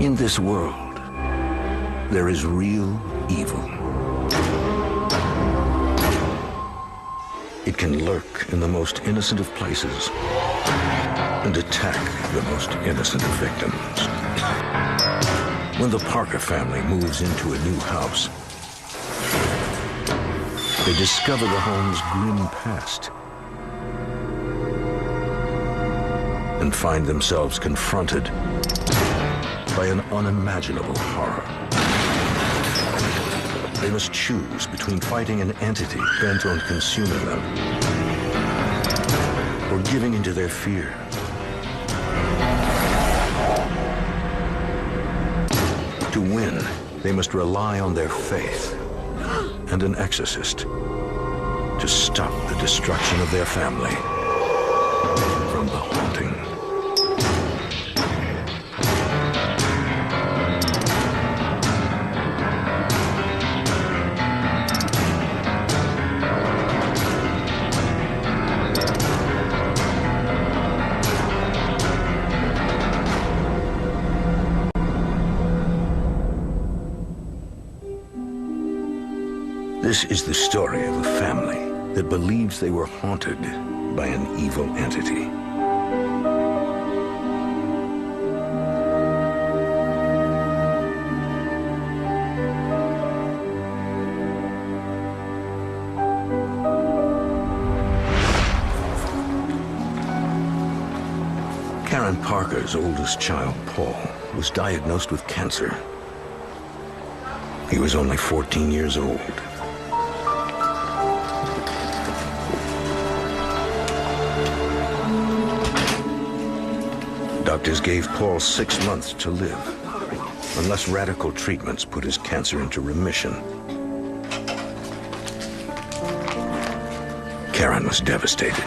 In this world, there is real evil. It can lurk in the most innocent of places and attack the most innocent of victims. When the Parker family moves into a new house, they discover the home's grim past and find themselves confronted by an unimaginable horror. They must choose between fighting an entity bent on consuming them or giving into their fear. To win, they must rely on their faith and an exorcist to stop the destruction of their family from the haunting. This is the story of a family that believes they were haunted by an evil entity. Karen Parker's oldest child, Paul, was diagnosed with cancer. He was only 14 years old. Doctors gave Paul 6 months to live, unless radical treatments put his cancer into remission. Karen was devastated.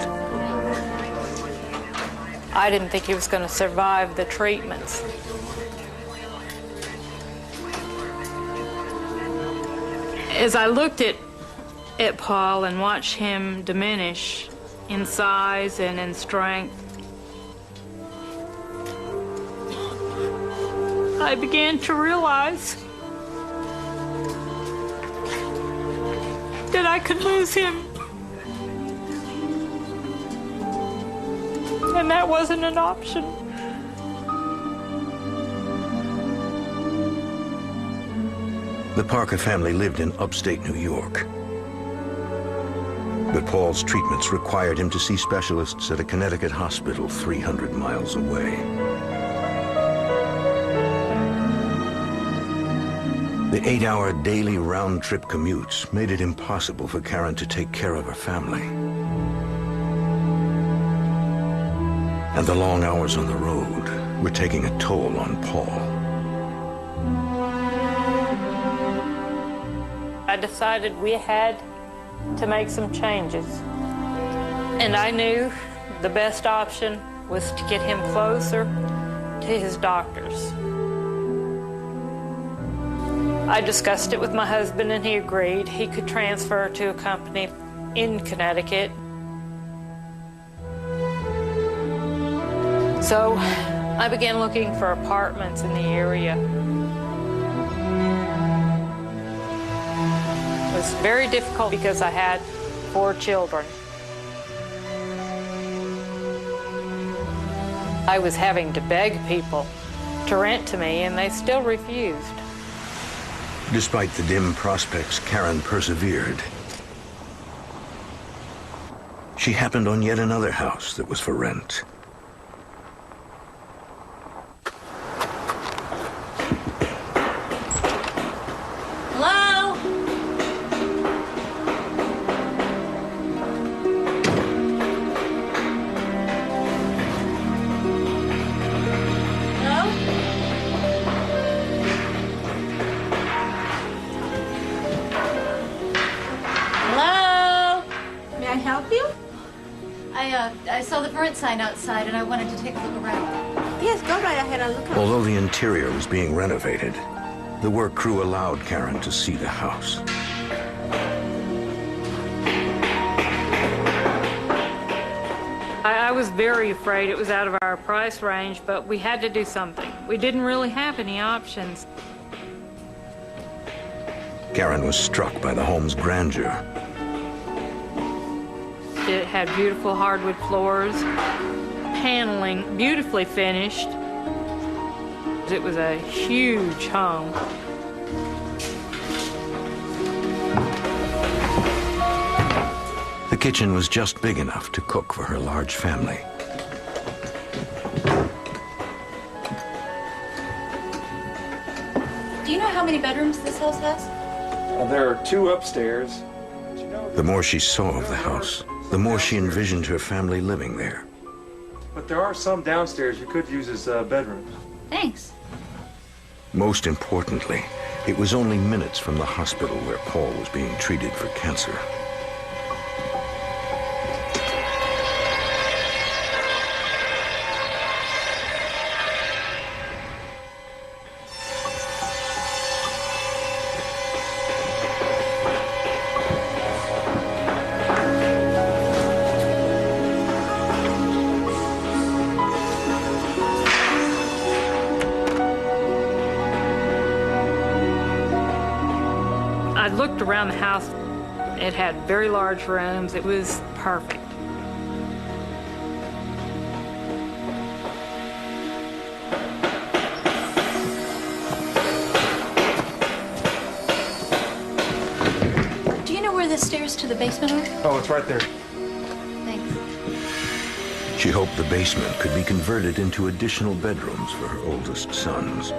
I didn't think he was going to survive the treatments. As I looked at Paul and watched him diminish in size and in strength, I began to realize that I could lose him. And that wasn't an option. The Parker family lived in upstate New York. But Paul's treatments required him to see specialists at a Connecticut hospital 300 miles away. The 8-hour daily round-trip commutes made it impossible for Karen to take care of her family. And the long hours on the road were taking a toll on Paul. I decided we had to make some changes. And I knew the best option was to get him closer to his doctors. I discussed it with my husband and he agreed he could transfer to a company in Connecticut. So I began looking for apartments in the area. It was very difficult because I had 4 children. I was having to beg people to rent to me, and they still refused. Despite the dim prospects, Karen persevered. She happened on yet another house that was for rent. Hello? Hello? Hello? May I help you? I saw the rent sign outside and I wanted to take a look around. Yes, go right ahead and look. Although the interior was being renovated, the work crew allowed Karen to see the house. I was very afraid it was out of our price range, but we had to do something. We didn't really have any options. Karen was struck by the home's grandeur. It had beautiful hardwood floors, paneling, beautifully finished. It was a huge home. The kitchen was just big enough to cook for her large family. Do you know how many bedrooms this house has? There are 2 upstairs. The more she saw of the house, the more she envisioned her family living there. But there are some downstairs you could use as bedrooms. Thanks. Most importantly, it was only minutes from the hospital where Paul was being treated for cancer. I looked around the house. It had very large rooms. It was perfect. Do you know where the stairs to the basement are? Oh, it's right there. Thanks. She hoped the basement could be converted into additional bedrooms for her oldest sons.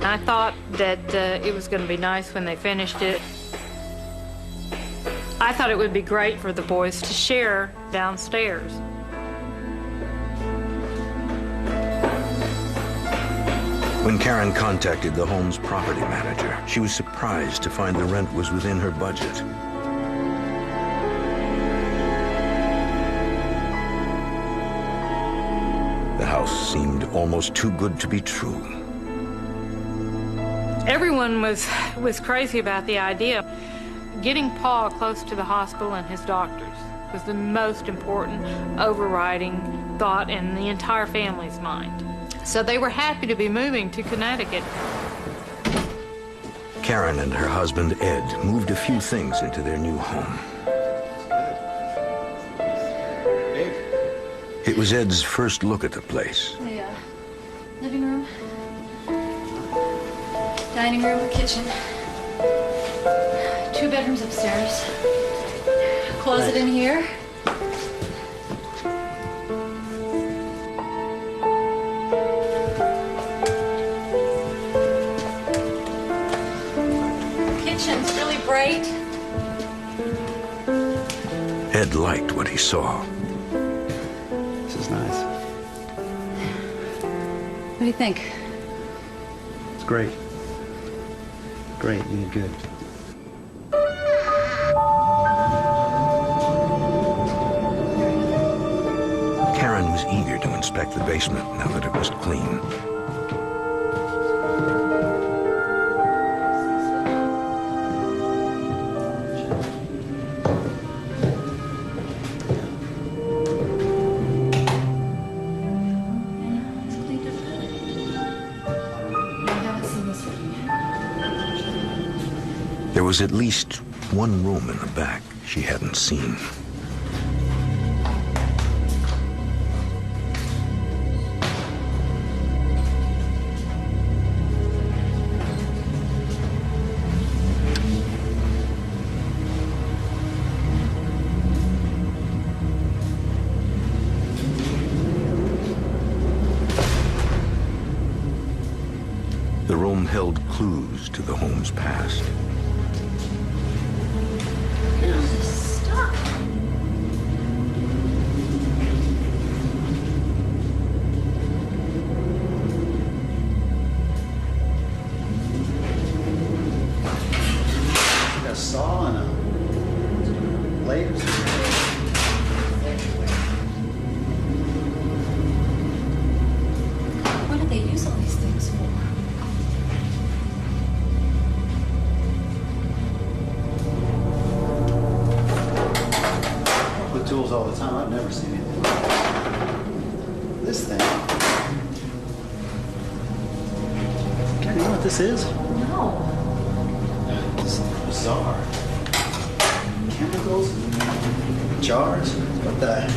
I thought that it was going to be nice when they finished it. I thought it would be great for the boys to share downstairs. When Karen contacted the home's property manager, she was surprised to find the rent was within her budget. The house seemed almost too good to be true. Everyone was crazy about the idea. Getting Paul close to the hospital and his doctors was the most important overriding thought in the entire family's mind. So they were happy to be moving to Conneticut. Karen and her husband, Ed, moved a few things into their new home. It was Ed's first look at the place. The living room, dining room, kitchen, 2 bedrooms upstairs, closet in here. Kitchen's really bright. Ed liked what he saw. This is nice. What do you think? It's great. Great, you did good. Karen was eager to inspect the basement now that it was clean. It's cleaned up good. I haven't seen this one yet. There was at least one room in the back she hadn't seen. The room held clues to the home's past. Look at all this stuff. A saw and a blade or something. all the time. I've never seen anything like this thing. Karen, you know what this is? No. This is bizarre. Chemicals, jars. What the?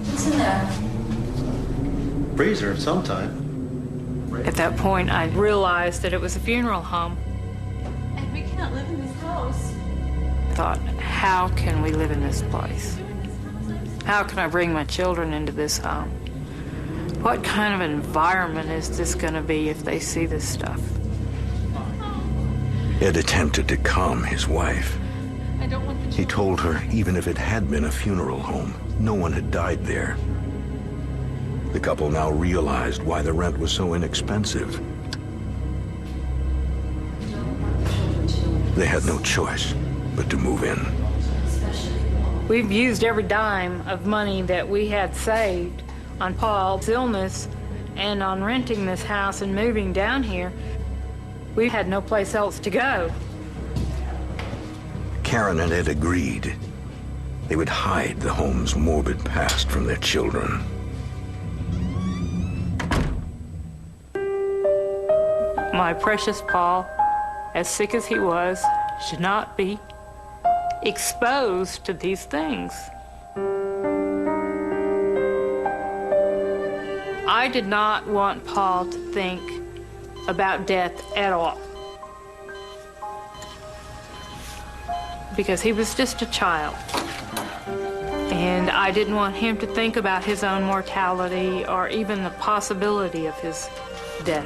What's in there? Freezer of some type. At that point, I realized that it was a funeral home. And we can't live in this house. I thought, how can we live in this place? How can I bring my children into this home? What kind of environment is this going to be if they see this stuff? Ed attempted to calm his wife. I don't want the He told her even if it had been a funeral home, no one had died there. The couple now realized why the rent was so inexpensive. They had no choice but to move in. We've used every dime of money that we had saved on Paul's illness and on renting this house and moving down here. We had no place else to go. Karen and Ed agreed. They would hide the home's morbid past from their children. My precious Paul, as sick as he was, should not be exposed to these things. I did not want Paul to think about death at all, because he was just a child. And I didn't want him to think about his own mortality or even the possibility of his death.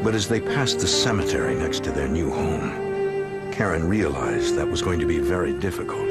But as they passed the cemetery next to their new home, Karen realized that was going to be very difficult.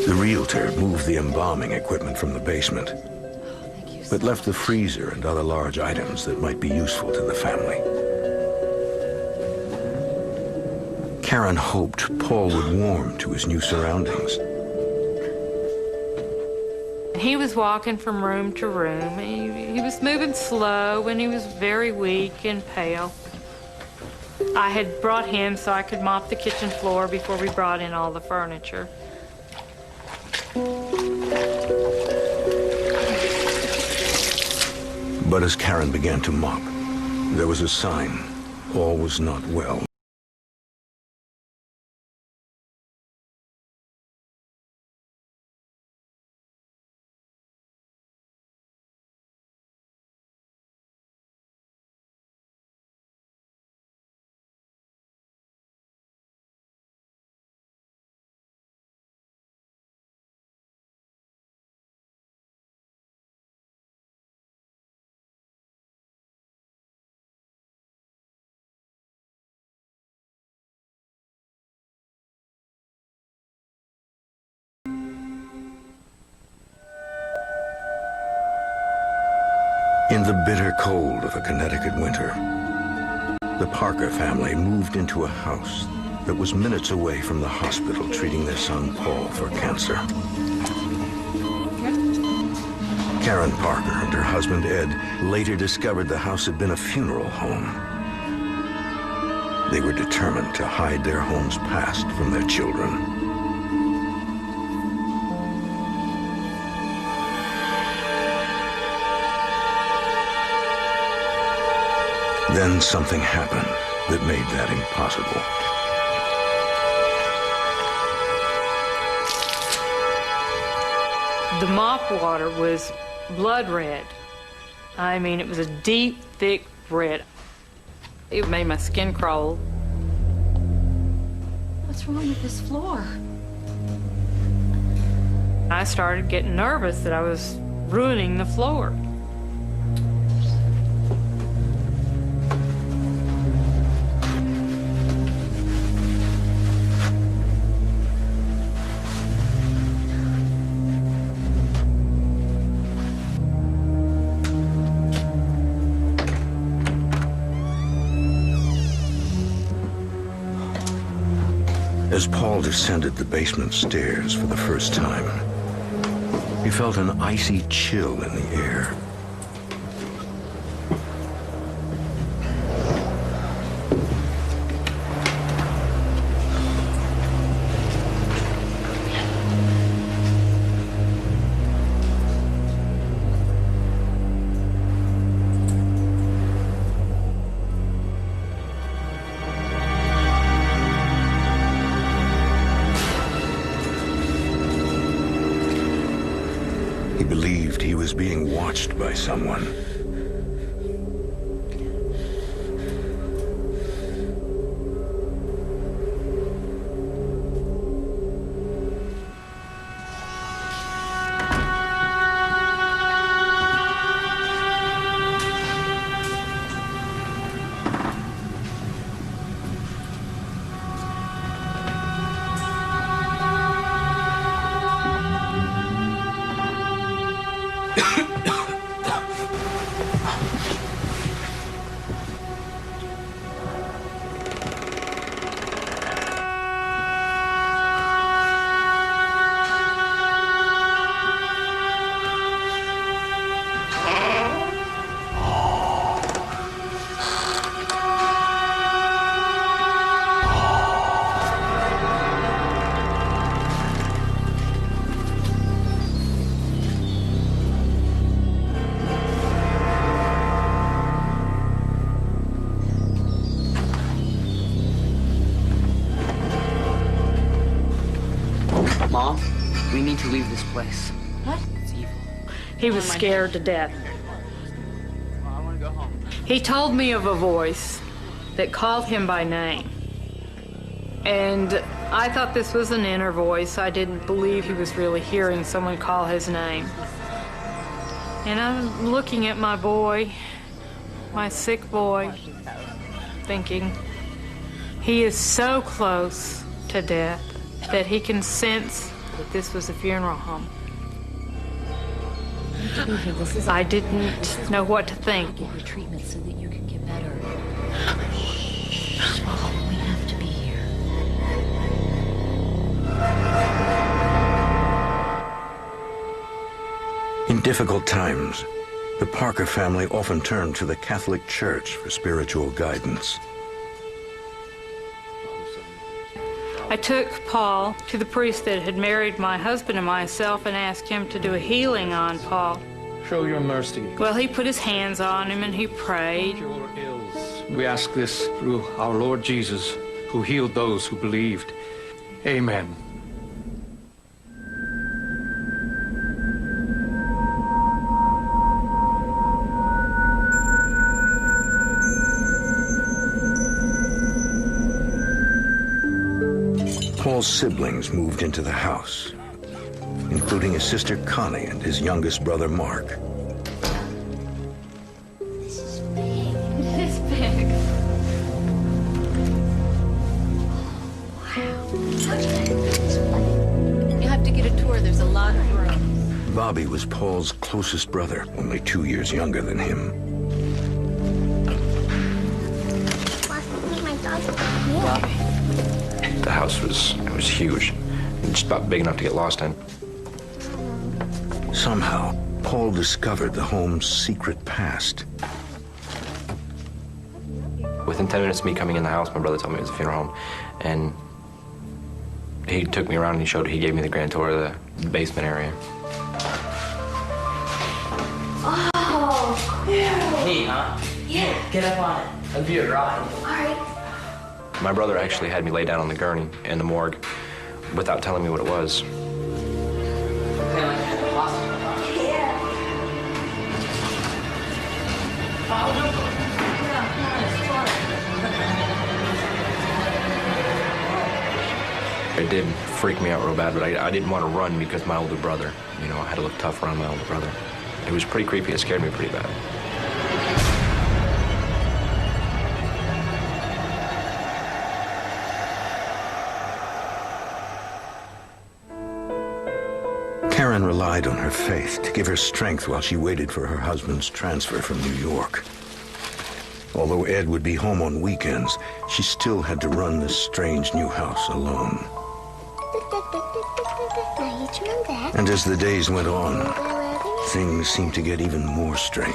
The realtor moved the embalming equipment from the basement, but left the freezer and other large items that might be useful to the family. Karen hoped Paul would warm to his new surroundings. He was walking from room to room. He was moving slow, and he was very weak and pale. I had brought him so I could mop the kitchen floor before we brought in all the furniture. But as Karen began to mop, there was a sign. All was not well. In the bitter cold of a Connecticut winter, the Parker family moved into a house that was minutes away from the hospital treating their son Paul for cancer. Karen Parker and her husband Ed later discovered the house had been a funeral home. They were determined to hide their home's past from their children. Then something happened that made that impossible. The mop water was blood red. I mean, it was a deep, thick red. It made my skin crawl. What's wrong with this floor? I started getting nervous that I was ruining the floor. As Paul descended the basement stairs for the first time, he felt an icy chill in the air. He believed he was being watched by someone. Mom, we need to leave this place. What? It's evil. He was scared to death. I want to go home. He told me of a voice that called him by name. And I thought this was an inner voice. I didn't believe he was really hearing someone call his name. And I'm looking at my boy, my sick boy, thinking, he is so close to death that he can sense that this was a funeral home. I didn't know what to think. Get your treatment so that you can get better. Swallow. We have to be here. In difficult times, the Parker family often turned to the Catholic Church for spiritual guidance. I took Paul to the priest that had married my husband and myself and asked him to do a healing on Paul. Show your mercy. Well, he put his hands on him and he prayed. Your ills. We ask this through our Lord Jesus, who healed those who believed. Amen. Paul's siblings moved into the house, including his sister Connie and his youngest brother Mark. This is big. It is big. Wow. You have to get a tour. There's a lot of room. Bobby was Paul's closest brother, only 2 years younger than him. Bobby. The house was huge, just about big enough to get lost in. Somehow, Paul discovered the home's secret past. Within 10 minutes of me coming in the house, my brother told me it was a funeral home, and he took me around and he gave me the grand tour of the basement area. Oh, Hey, huh? yeah. Get up on it. I'll give you a ride. All right. My brother actually had me lay down on the gurney in the morgue without telling me what it was. Kinda like at the hospital, huh? Yeah. Oh, no. Yeah, it's fine. It did freak me out real bad, but I didn't want to run because my older brother, you know, I had to look tough around my older brother. It was pretty creepy. It scared me pretty bad. Karen relied on her faith to give her strength while she waited for her husband's transfer from New York. Although Ed would be home on weekends, she still had to run this strange new house alone. And as the days went on, things seemed to get even more strange.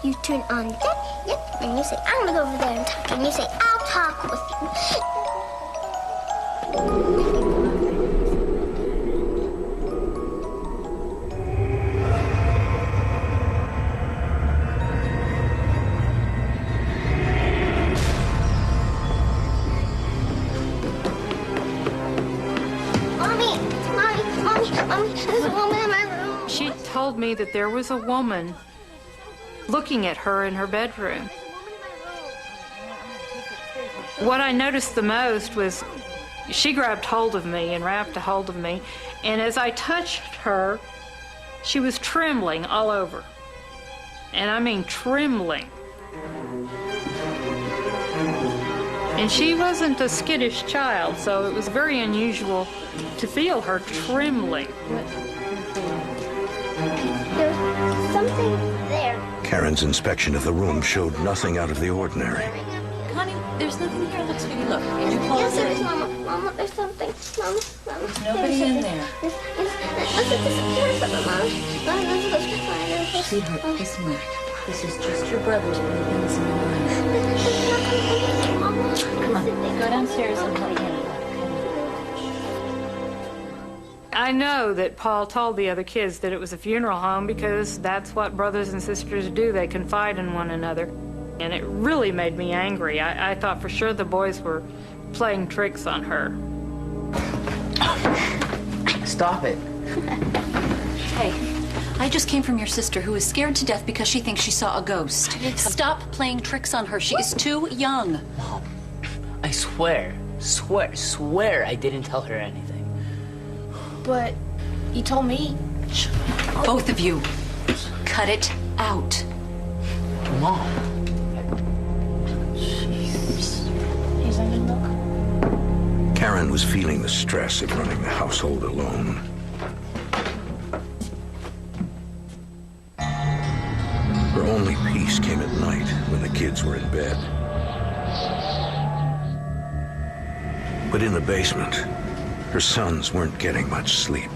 You turn on that, yep, and you say, I'm gonna go over there and talk, and you say, I'll talk with you. She told me that there was a woman looking at her in her bedroom. What I noticed the most was she grabbed hold of me and wrapped a hold of me, and as I touched her, she was trembling all over. And I mean trembling. And she wasn't a skittish child, so it was very unusual to feel her trembling. There's something there. Karen's inspection of the room showed nothing out of the ordinary. Connie, there's nothing here. Look, sweetie, look. Did you call Yes, us there is, in? Mama. Mama, there's something. Mama. There's nobody in there. Yes. There's something, Mama. Sweetheart, listen, look. This is just your brother's putting things in your mind. Come on, go downstairs and play him. I know that Paul told the other kids that it was a funeral home because that's what brothers and sisters do. They confide in one another. And it really made me angry. I thought for sure the boys were playing tricks on her. Stop it. Hey, I just came from your sister who is scared to death because she thinks she saw a ghost. Stop playing tricks on her. She is too young. Mom, I swear I didn't tell her anything. But you told me. Both of you, cut it out. Mom. Karen was feeling the stress of running the household alone. Her only peace came at night when the kids were in bed. But in the basement, her sons weren't getting much sleep.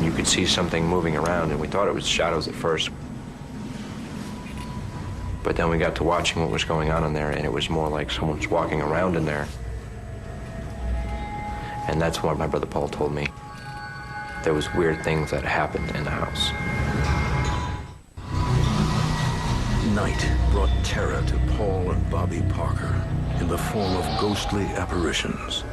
You could see something moving around, and we thought it was shadows at first. But then we got to watching what was going on in there, and it was more like someone's walking around in there. And that's what my brother Paul told me. There was weird things that happened in the house. Night brought terror to Paul and Bobby Parker in the form of ghostly apparitions.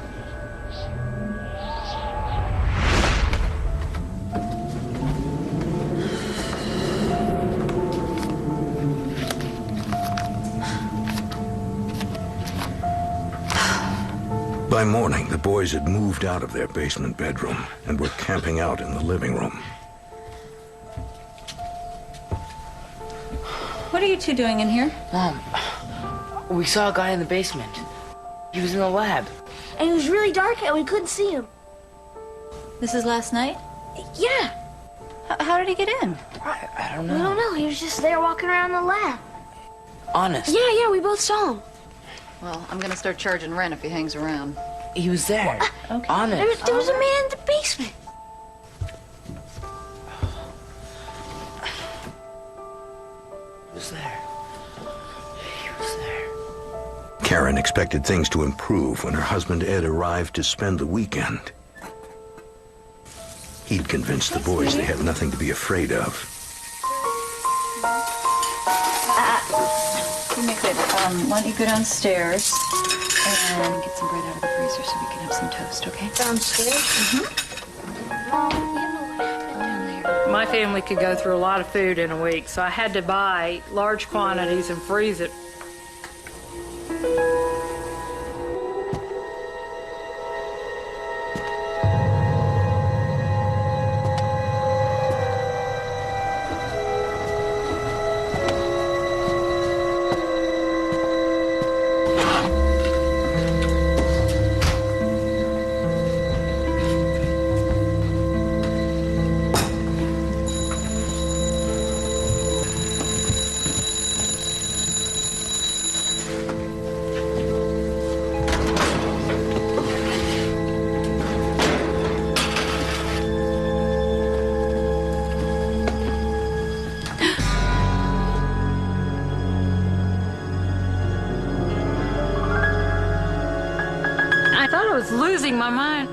By morning, the boys had moved out of their basement bedroom and were camping out in the living room. What are you two doing in here? Mom, we saw a guy in the basement. He was in the lab. And it was really dark and we couldn't see him. This is last night? Yeah. How did he get in? I don't know. I don't know. He was just there walking around the lab. Honest. Yeah, we both saw him. Well, I'm gonna start charging rent if he hangs around. He was there. Okay. Honest. There was a man in the basement. He was there. He was there. Karen expected things to improve when her husband Ed arrived to spend the weekend. He'd convinced the boys they had nothing to be afraid of. Give me a Good. Why don't you go downstairs and get some bread out of the freezer so we can have some toast, okay? Downstairs? My family could go through a lot of food in a week, so I had to buy large quantities and freeze it. I thought I was losing my mind.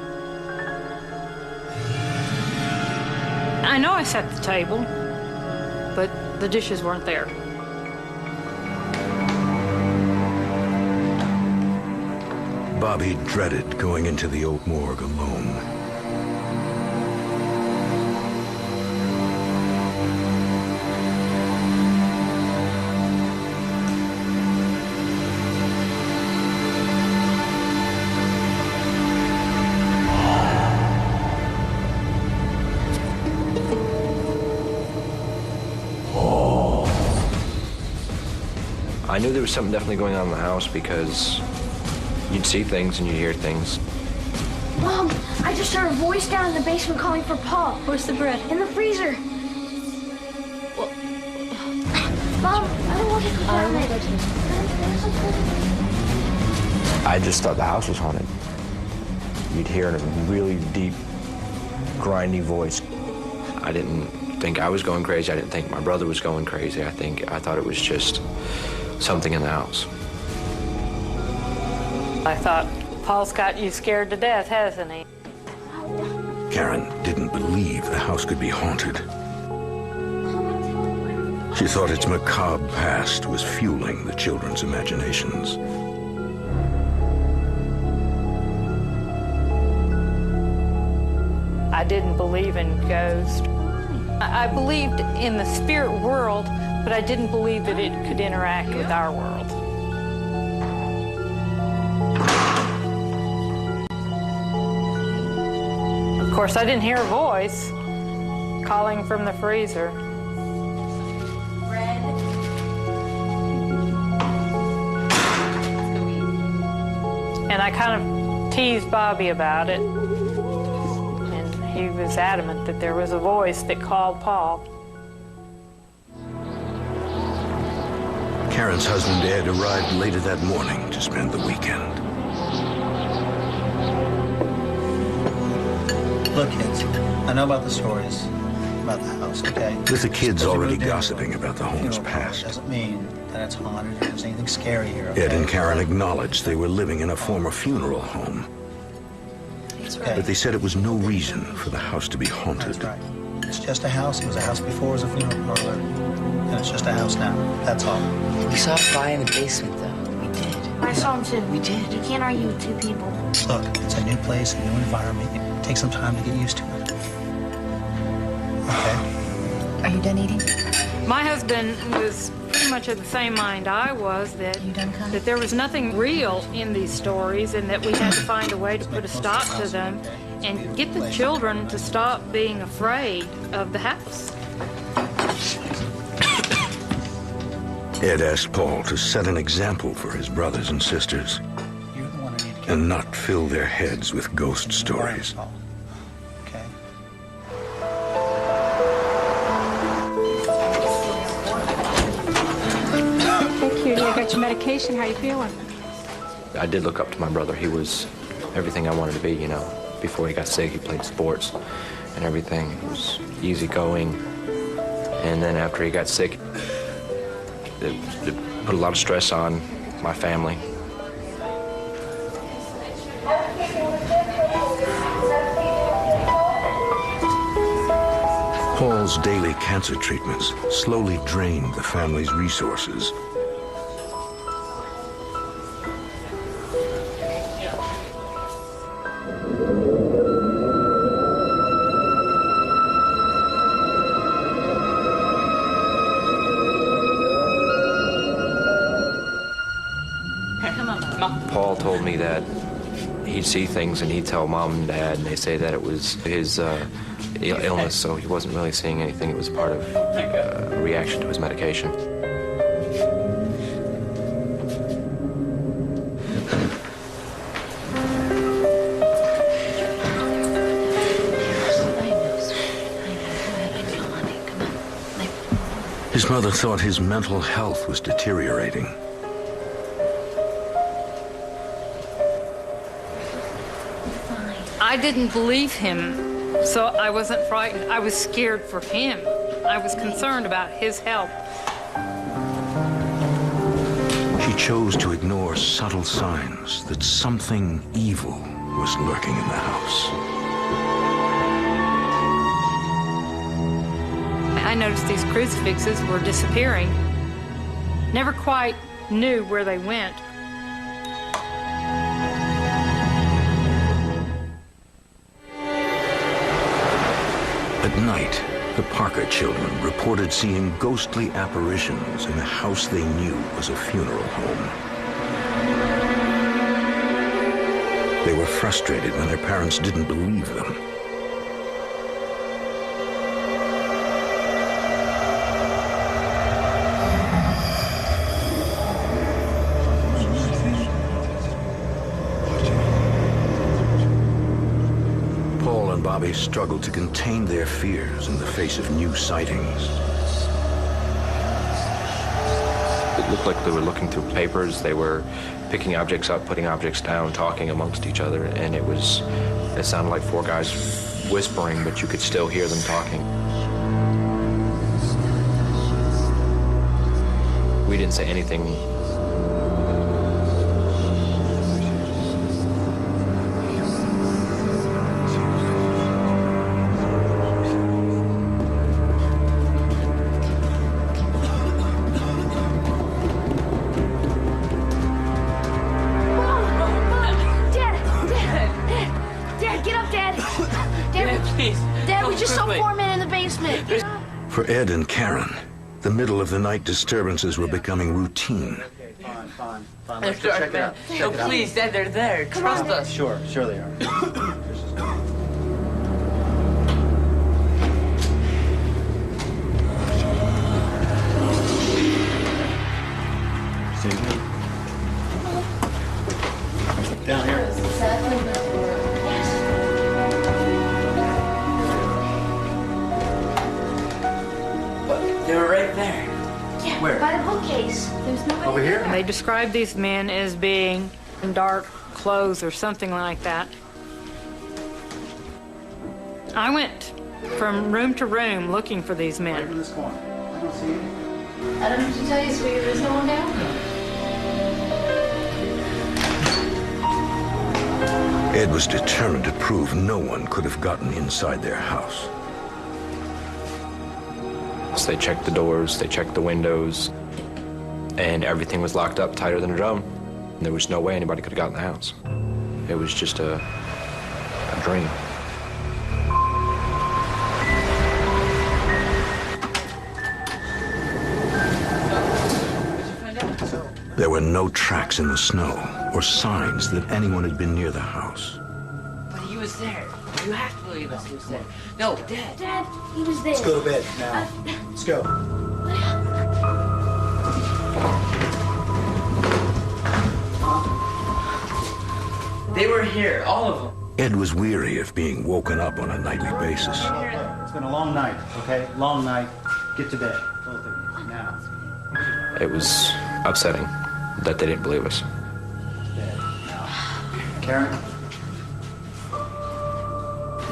I know I set the table, but the dishes weren't there. Bobby dreaded going into the old morgue alone. I knew there was something definitely going on in the house because you'd see things and you'd hear things. Mom, I just heard a voice down in the basement calling for Paul. Where's the bread? In the freezer. Mom, I don't want to go down there. I just thought the house was haunted. You'd hear a really deep, grindy voice. I didn't think I was going crazy. I didn't think my brother was going crazy. I thought it was just something in the house. I thought, Paul's got you scared to death, hasn't he? Karen didn't believe the house could be haunted. She thought its macabre past was fueling the children's imaginations. I didn't believe in ghosts. I believed in the spirit world, but I didn't believe that it could interact with our world. Of course, I didn't hear a voice calling from the freezer. And I kind of teased Bobby about it. And he was adamant that there was a voice that called Paul. Karen's husband, Ed, arrived later that morning to spend the weekend. Look, kids, I know about the stories about the house, okay? With the kids Because you already moved in, gossiping about the home's past, doesn't mean that it's haunted or there's anything scary here, okay? Ed and Karen acknowledged they were living in a former funeral home. Okay. But they said it was no reason for the house to be haunted. That's right. It's just a house. It was a house before it was a funeral parlor. And it's just a house now. That's all. We saw a fly in the basement, though. We did. I saw him too. We did. You can't argue with two people. Look, it's a new place, a new environment. Take some time to get used to it. Okay? Are you done eating? My husband was pretty much of the same mind I was, that there was nothing real in these stories and that we had to find a way to put a stop to them and get the children to stop being afraid of the house. Ed asked Paul to set an example for his brothers and sisters and not fill their heads with ghost stories. Okay? Thank you. You got your medication. How you feeling? I did look up to my brother. He was everything I wanted to be, you know. Before he got sick, he played sports and everything. He was easygoing. And then after he got sick, it put a lot of stress on my family. Paul's daily cancer treatments slowly drained the family's resources. come on. Paul told me that he'd see things and he'd tell Mom and Dad, and they say that it was his illness, so he wasn't really seeing anything. It was part of a reaction to his medication. His mother thought his mental health was deteriorating. I didn't believe him, so I wasn't frightened. I was scared for him. I was concerned about his health. She chose to ignore subtle signs that something evil was lurking in the house. I noticed these crucifixes were disappearing. Never quite knew where they went. At night, the Parker children reported seeing ghostly apparitions in a house they knew was a funeral home. They were frustrated when their parents didn't believe them. Bobby struggled to contain their fears in the face of new sightings. It looked like they were looking through papers. They were picking objects up, putting objects down, talking amongst each other, and it sounded like four guys whispering, but you could still hear them talking. We didn't say anything. For Ed and Karen, the middle of the night disturbances were becoming routine. Fine. Let's go check it out. No, please, Dad, they're there. Trust us. Sure they are. Down here. They were right there. Yeah, Where? by the bookcase. There's nobody Over here? And they described these men as being in dark clothes or something like that. I went from room to room looking for these Right men. in this corner. I don't see any. I don't know what to tell you, sweetie. There's no one down there. Ed was determined to prove no one could have gotten inside their house. So they checked the doors, they checked the windows, and everything was locked up tighter than a drum. There was no way anybody could have gotten in the house. It was just a dream. There were no tracks in the snow or signs that anyone had been near the house. But he was there. You have to believe us, he was there. No, Dad. Dad, he was there. Let's go to bed now. Let's go. They were here, all of them. Ed was weary of being woken up on a nightly basis. It's been a long night, okay? Long night. Get to bed, both of you, now. It was upsetting that they didn't believe us. Bed, now. Karen,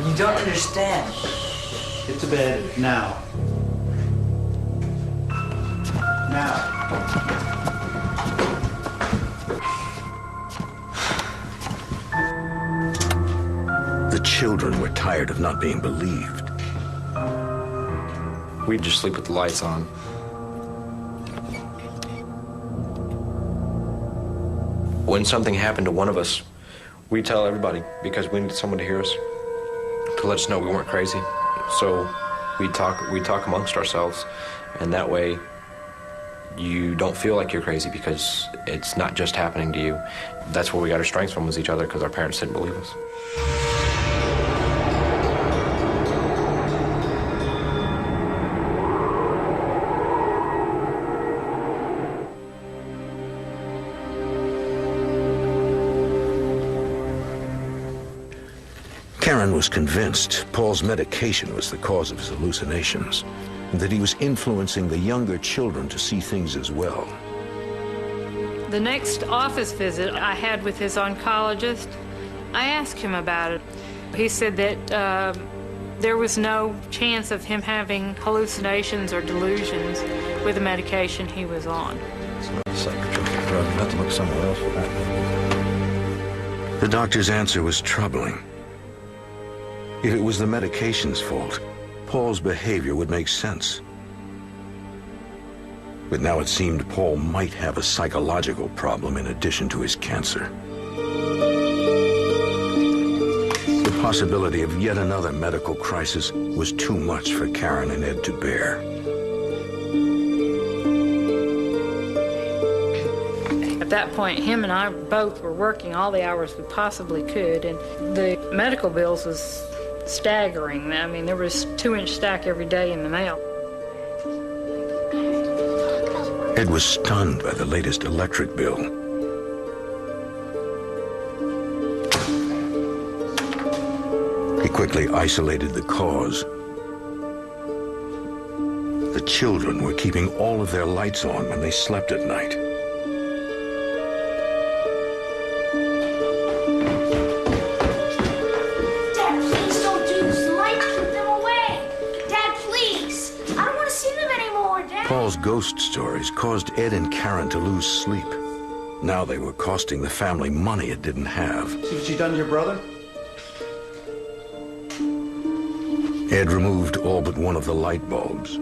You don't understand. get to bed, now. Now. The children were tired of not being believed. We'd just sleep with the lights on. When something happened to one of us, we'd tell everybody because we needed someone to hear us, to let us know we weren't crazy. So we'd talk amongst ourselves, and that way you don't feel like you're crazy because it's not just happening to you. That's where we got our strength from, was each other, because our parents didn't believe us. Karen was convinced Paul's medication was the cause of his hallucinations, and that he was influencing the younger children to see things as well. The next office visit I had with his oncologist, I asked him about it. He said that there was no chance of him having hallucinations or delusions with the medication he was on. It's not a psychotropic drug. You have to look somewhere else for that. The doctor's answer was troubling. If it was the medication's fault, Paul's behavior would make sense. But now it seemed Paul might have a psychological problem in addition to his cancer. The possibility of yet another medical crisis was too much for Karen and Ed to bear. At that point, him and I both were working all the hours we possibly could, and the medical bills was staggering. I mean, there was 2-inch stack every day in the mail. Ed was stunned by the latest electric bill. He quickly isolated the cause. The children were keeping all of their lights on when they slept at night. Paul's ghost stories caused Ed and Karen to lose sleep. Now they were costing the family money it didn't have. See what you done to your brother? Ed removed all but one of the light bulbs.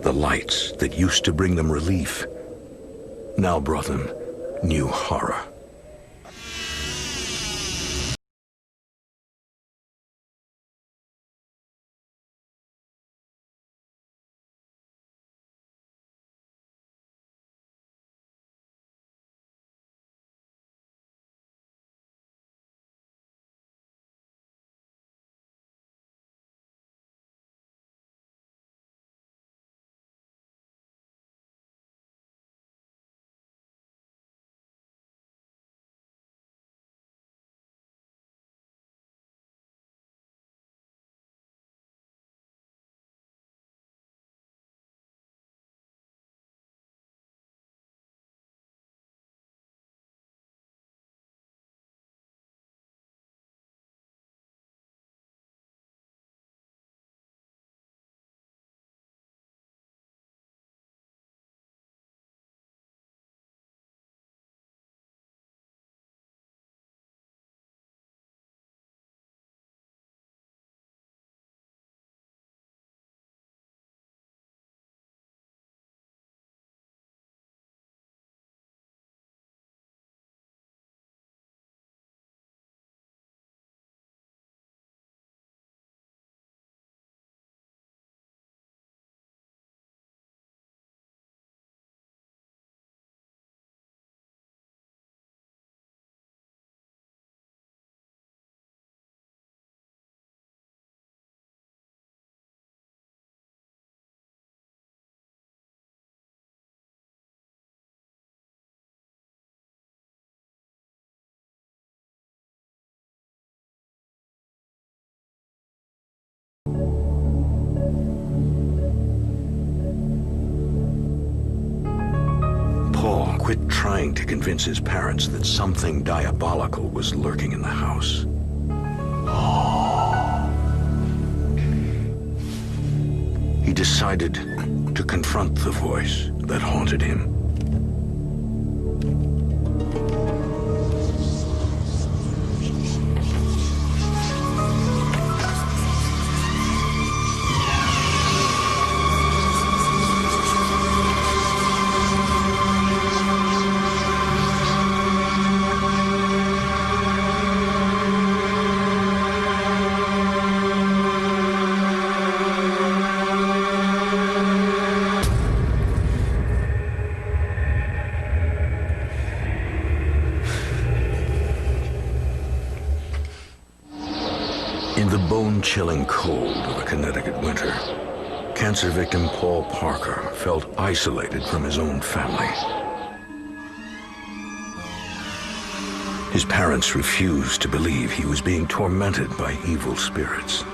The lights that used to bring them relief now brought them new horror. Paul quit trying to convince his parents that something diabolical was lurking in the house. He decided to confront the voice that haunted him. the bone-chilling cold of a Connecticut winter, cancer victim Paul Parker felt isolated from his own family. His parents refused to believe he was being tormented by evil spirits.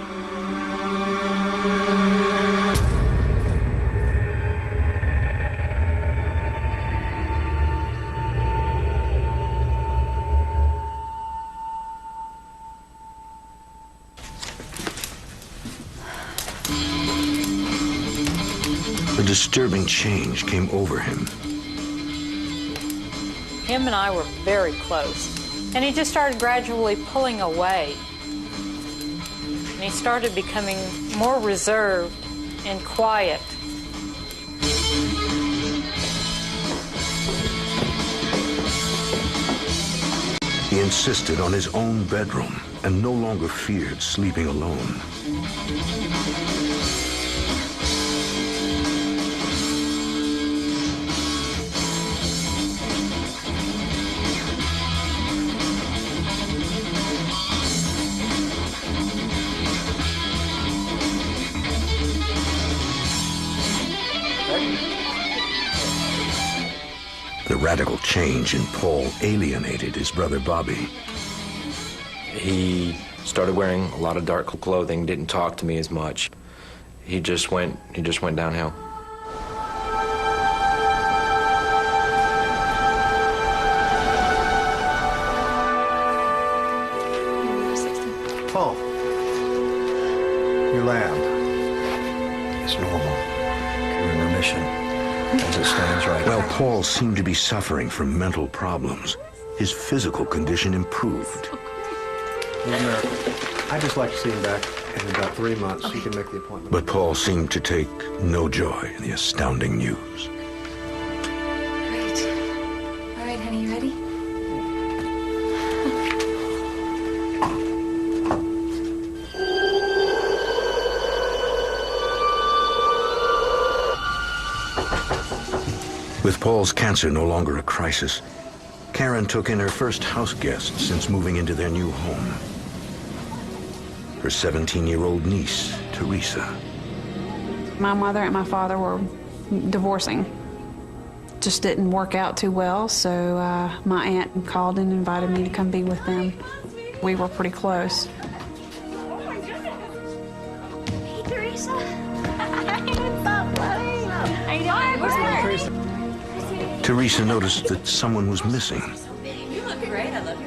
A disturbing change came over him. Him and I were very close. And he just started gradually pulling away. And he started becoming more reserved and quiet. He insisted on his own bedroom and no longer feared sleeping alone. The radical change in Paul alienated his brother Bobby. He started wearing a lot of dark clothing, didn't talk to me as much. He just went downhill. Paul, your lab. It's normal. You're in remission. As it stands right now. While Paul seemed to be suffering from mental problems, his physical condition improved. I'd just like to see him back in about 3 months. You can make the appointment. But Paul seemed to take no joy in the astounding news. Great. All right, honey, you ready? With Paul's cancer no longer a crisis, Karen took in her first house guest since moving into their new home. Her 17-year-old niece, Teresa. My mother and my father were divorcing. Just didn't work out too well, so my aunt called and invited me to come be with them. We were pretty close. Oh my goodness. Hey, Teresa. What's up, buddy? How you doing? Where's Mark? Teresa noticed that someone was missing. You look great. I love you.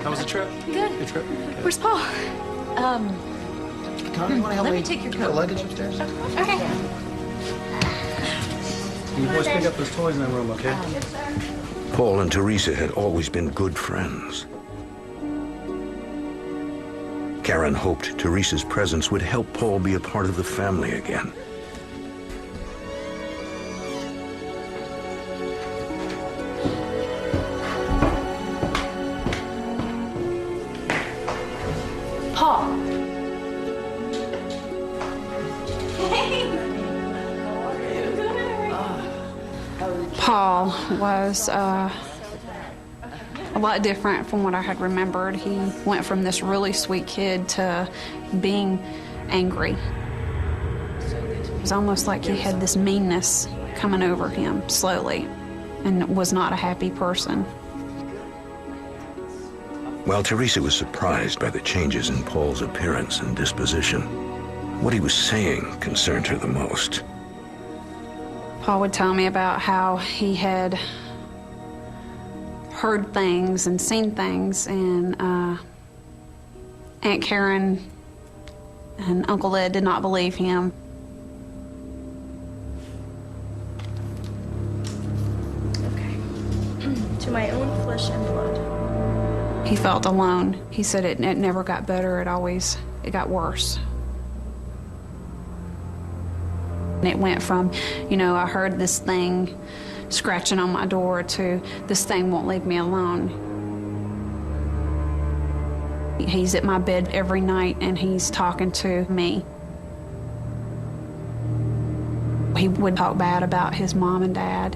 How was the trip? Good. Good trip. Where's Paul? Connie, you want to help Let me me take your put the coat. luggage upstairs? Okay. You boys pick up those toys in that room, okay? Paul and Teresa had always been good friends. Karen hoped Teresa's presence would help Paul be a part of the family again. Paul. Paul was a lot different from what I had remembered. He went from this really sweet kid to being angry. It was almost like he had this meanness coming over him slowly and was not a happy person. While Teresa was surprised by the changes in Paul's appearance and disposition, what he was saying concerned her the most. Paul would tell me about how he had heard things and seen things, and Aunt Karen and Uncle Ed did not believe him. Okay. To my own flesh and blood. He felt alone. He said it never got better, it got worse. And it went from, I heard this thing scratching on my door to this thing won't leave me alone. He's at my bed every night and he's talking to me. He would talk bad about his mom and dad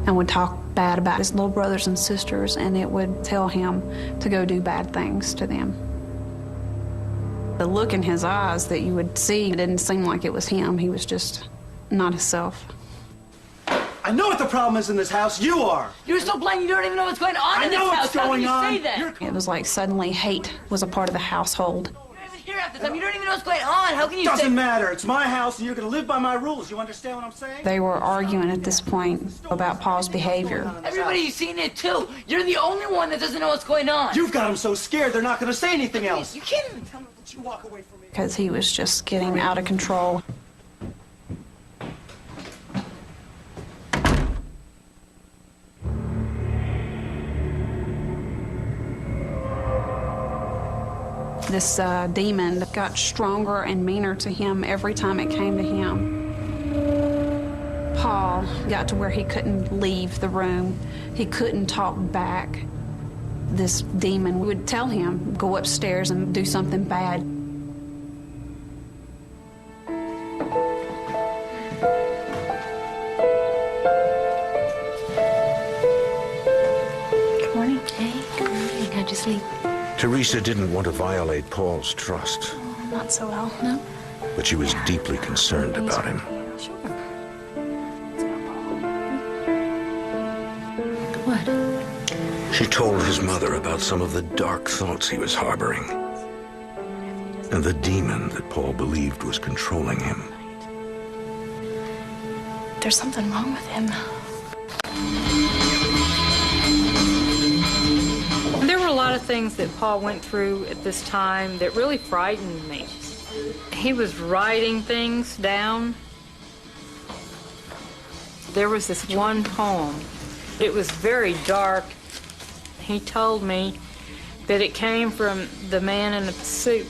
and would talk bad about his little brothers and sisters, and it would tell him to go do bad things to them. The look in his eyes that you would see, it didn't seem like it was him. He was just not himself. I know what the problem is in this house. You are. You're so blind you don't even know what's going on in this house. I know what's going on. How can you say that? It was like suddenly hate was a part of the household. Here after time. You don't even know what's going on. How can you Doesn't matter. It's my house, and you're going to live by my rules. You understand what I'm saying? They were arguing at this point about Paul's behavior. Everybody's seen it too. You're the only one that doesn't know what's going on. You've got them so scared they're not going to say anything else. You can't even tell me. You walk away from me. Because he was just getting out of control. This demon got stronger and meaner to him every time it came to him. Paul got to where he couldn't leave the room. He couldn't talk back. This demon would tell him, go upstairs and do something bad. Good morning. Hey, good morning. How'd you sleep? Teresa didn't want to violate Paul's trust, Not so well, no? but she was deeply concerned about him. Sure. What? She told his mother about some of the dark thoughts he was harboring, and the demon that Paul believed was controlling him. There's something wrong with him. There were a lot of things that Paul went through at this time that really frightened me. He was writing things down. There was this one poem. It was very dark. He told me that it came from the man in the suit.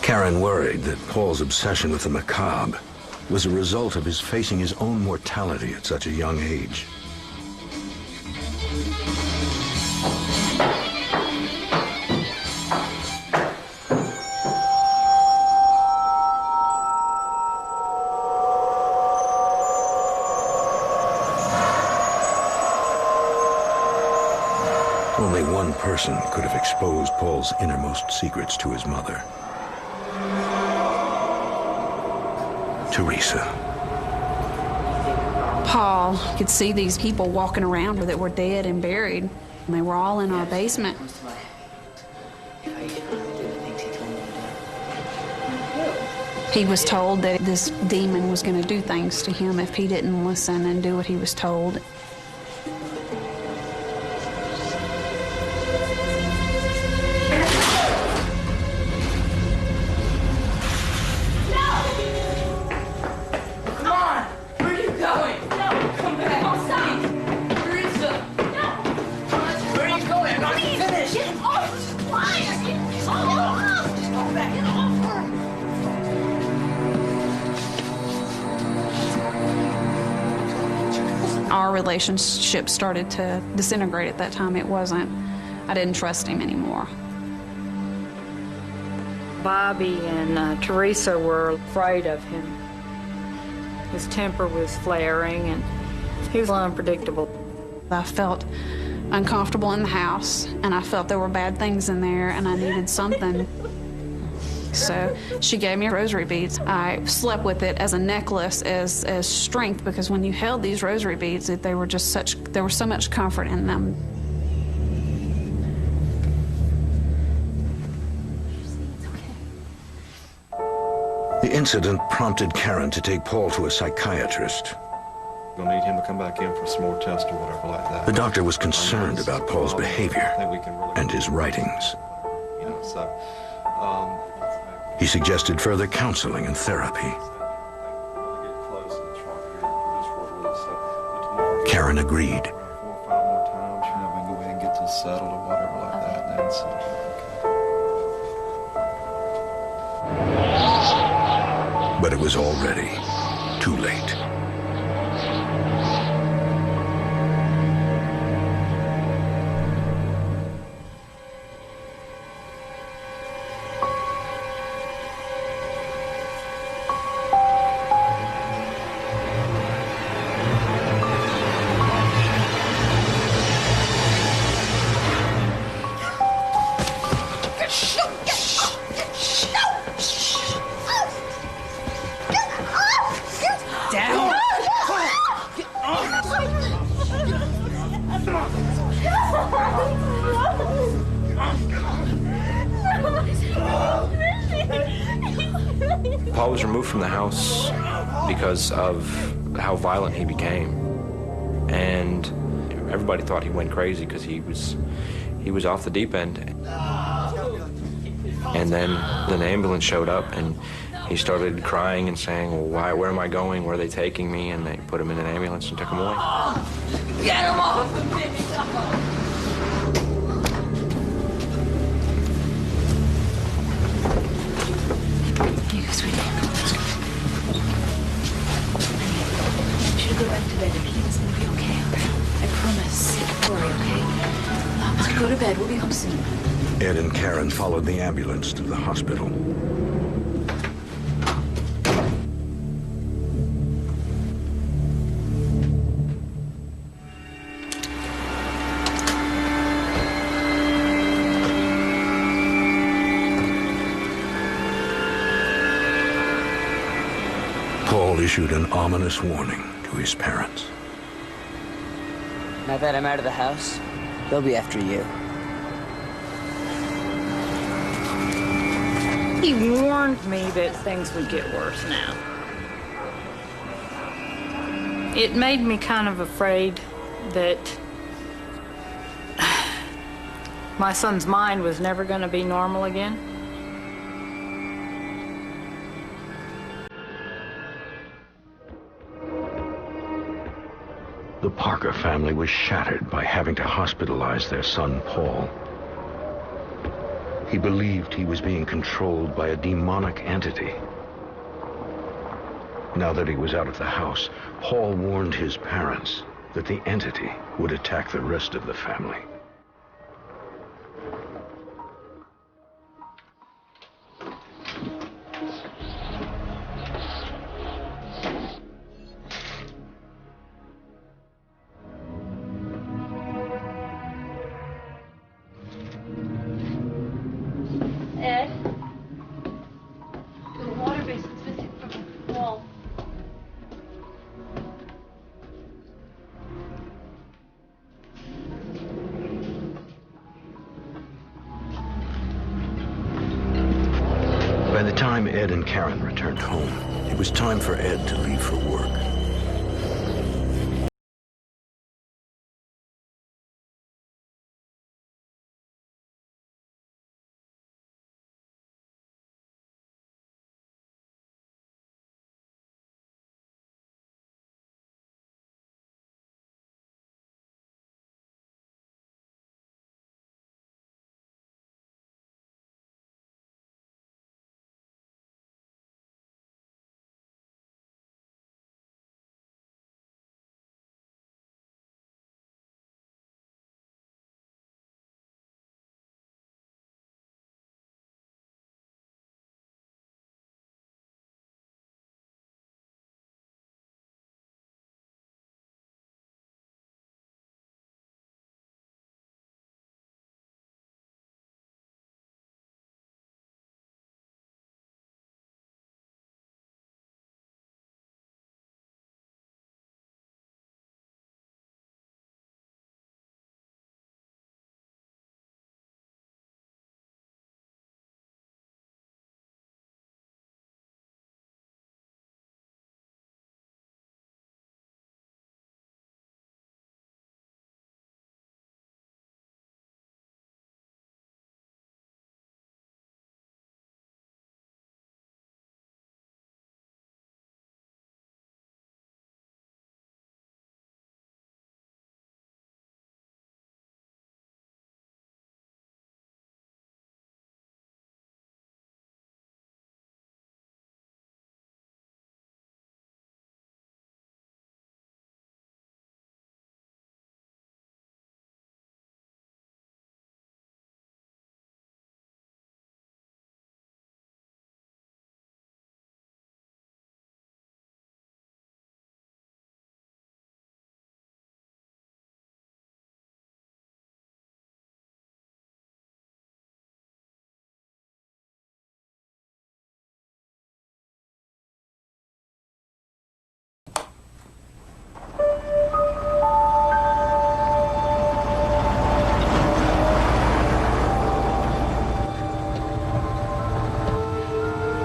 Karen worried that Paul's obsession with the macabre was a result of his facing his own mortality at such a young age. Only one person could have exposed Paul's innermost secrets to his mother. Teresa. Paul could see these people walking around that were dead and buried. And they were all in our basement. He was told that this demon was going to do things to him if he didn't listen and do what he was told. Our relationship started to disintegrate at that time. I didn't trust him anymore. Bobby and Teresa were afraid of him. His temper was flaring and he was unpredictable. I felt uncomfortable in the house, and I felt there were bad things in there, and I needed something. So she gave me rosary beads. I slept with it as a necklace, as strength, because when you held these rosary beads, there was so much comfort in them. The incident prompted Karen to take Paul to a psychiatrist. We'll need him to come back in for some more tests or whatever like that. The doctor was concerned about Paul's behavior and his writings. You know, so, He suggested further counseling and therapy. Karen agreed. 4 or 5 more times, you know, we can go ahead and get this settled or whatever like that. And so, But it was already too late. Paul was removed from the house because of how violent he became. And everybody thought he went crazy because he was off the deep end. And then the ambulance showed up, and he started crying and saying, well, where am I going? Where are they taking me? And they put him in an ambulance and took him away. Get him off of me! Here you go, sweetie. Let's go. I want you to go back to bed. Everything's gonna be okay, okay? I promise. Don't worry, okay? Go to bed. We'll be home soon. Ed and Karen followed the ambulance to the hospital. Paul issued an ominous warning to his parents. Now that I'm out of the house, they'll be after you. He warned me that things would get worse now. It made me kind of afraid that my son's mind was never going to be normal again. The Parker family was shattered by having to hospitalize their son, Paul. He believed he was being controlled by a demonic entity. Now that he was out of the house, Paul warned his parents that the entity would attack the rest of the family. Ed? The water basin's missing from the wall. By the time Ed and Karen returned home, it was time for Ed to leave for work.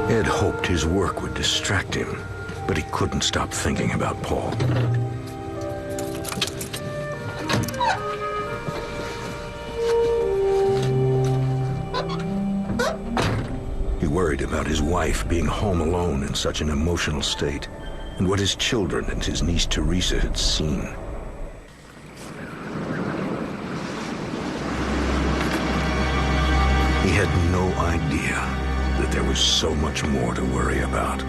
Ed hoped his work would distract him, but he couldn't stop thinking about Paul. He worried about his wife being home alone in such an emotional state, and what his children and his niece Teresa had seen. He had no idea that there was so much more to worry about.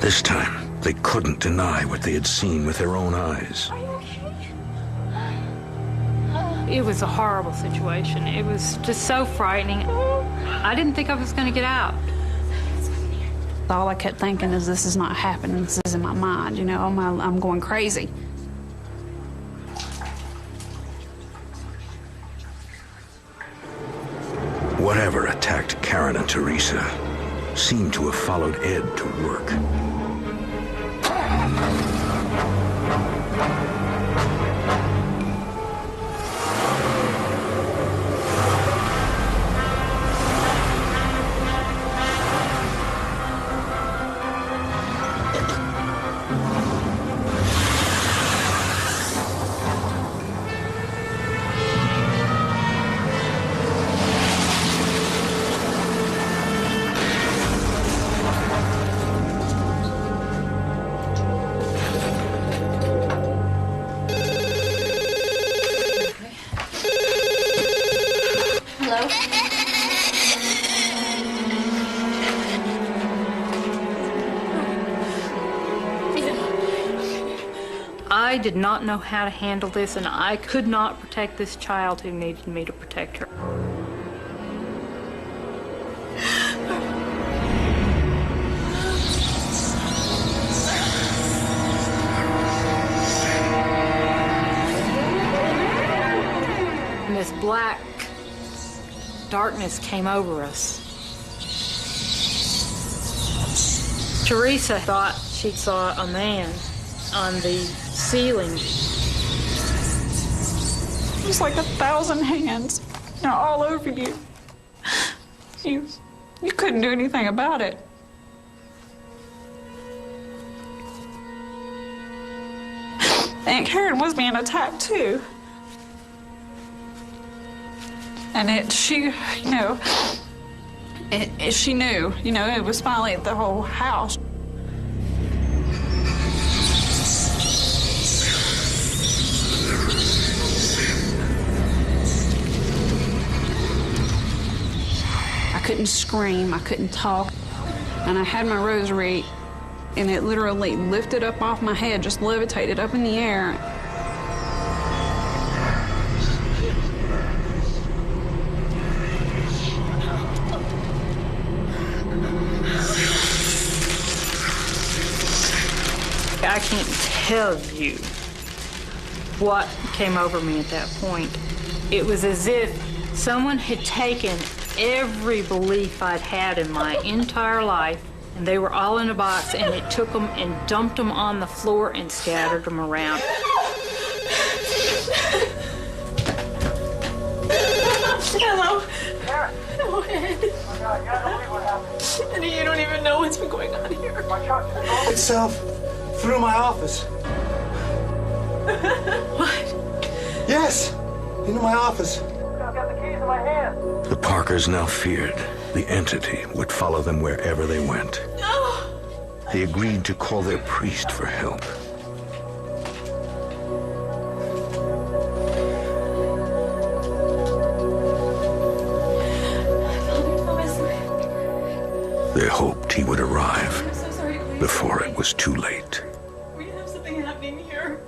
This time, they couldn't deny what they had seen with their own eyes. It was a horrible situation. It was just so frightening. I didn't think I was going to get out. All I kept thinking is, this is not happening. This is in my mind, you know, I'm going crazy. Whatever attacked Karen and Teresa seemed to have followed Ed to work. I did not know how to handle this, and I could not protect this child who needed me to protect her. And this black darkness came over us. Teresa thought she saw a man on the ceiling. It was like 1,000 hands, you know, all over you. You couldn't do anything about it. Aunt Karen was being attacked too. And she knew, you know, it was finally the whole house. couldn't scream, I couldn't talk. And I had my rosary, and it literally lifted up off my head, just levitated up in the air. I can't tell you what came over me at that point. It was as if someone had taken every belief I'd had in my entire life, and they were all in a box, and it took them and dumped them on the floor and scattered them around. Hello. Go ahead. And you don't even know what's been going on here. Itself through my office. What? Yes, into my office. I've got the keys in my hand. The Parkers now feared the entity would follow them wherever they went. No. They agreed to call their priest for help. They hoped he would arrive before it was too late. We have something happening here.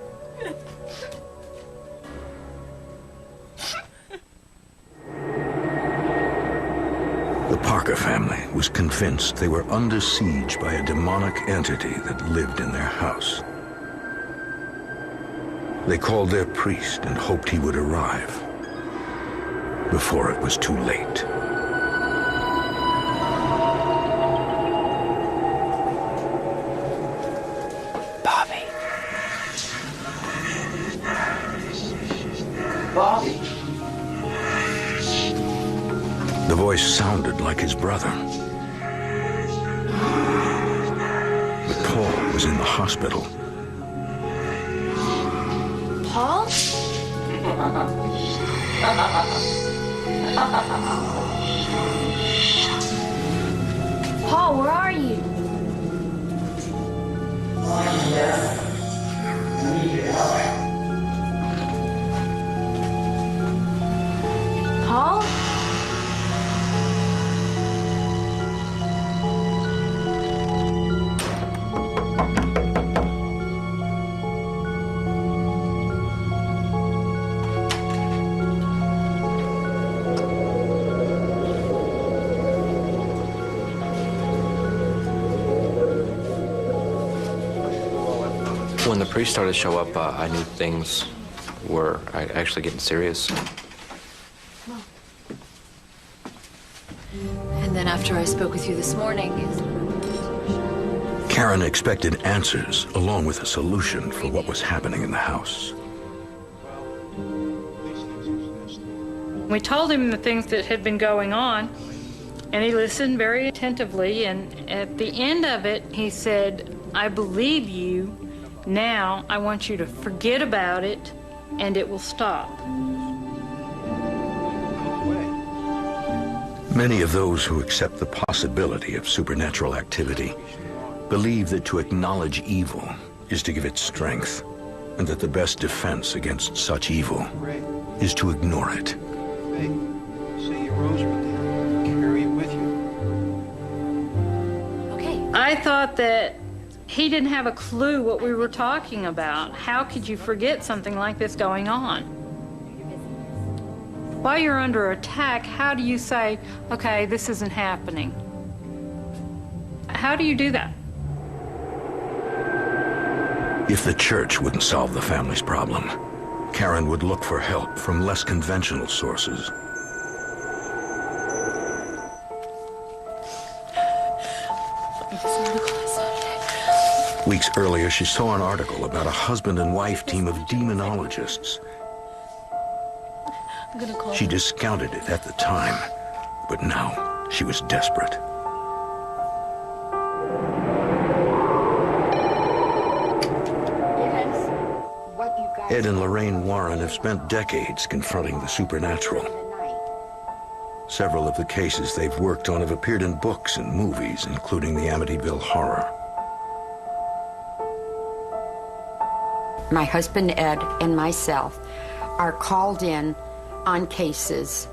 The Parker family was convinced they were under siege by a demonic entity that lived in their house. They called their priest and hoped he would arrive before it was too late. Bobby. Bobby. The voice sounded like his brother. But Paul was in the hospital. Paul? Paul, where are you? Paul? When the priest started to show up, I knew things were actually getting serious. And then after I spoke with you this morning, Karen expected answers along with a solution for what was happening in the house. We told him the things that had been going on, and he listened very attentively, and at the end of it, he said, I believe you. Now I want you to forget about it, and it will stop. Many of those who accept the possibility of supernatural activity believe that to acknowledge evil is to give it strength, and that the best defense against such evil is to ignore it. Hey, say your rosary there. Carry it with you. I thought that he didn't have a clue what we were talking about. How could you forget something like this going on? While you're under attack, how do you say, okay, this isn't happening? How do you do that? If the church wouldn't solve the family's problem, Karen would look for help from less conventional sources. Weeks earlier, she saw an article about a husband and wife team of demonologists. She discounted it at the time, but now she was desperate. Ed and Lorraine Warren have spent decades confronting the supernatural. Several of the cases they've worked on have appeared in books and movies, including the Amityville Horror. My husband Ed and myself are called in on cases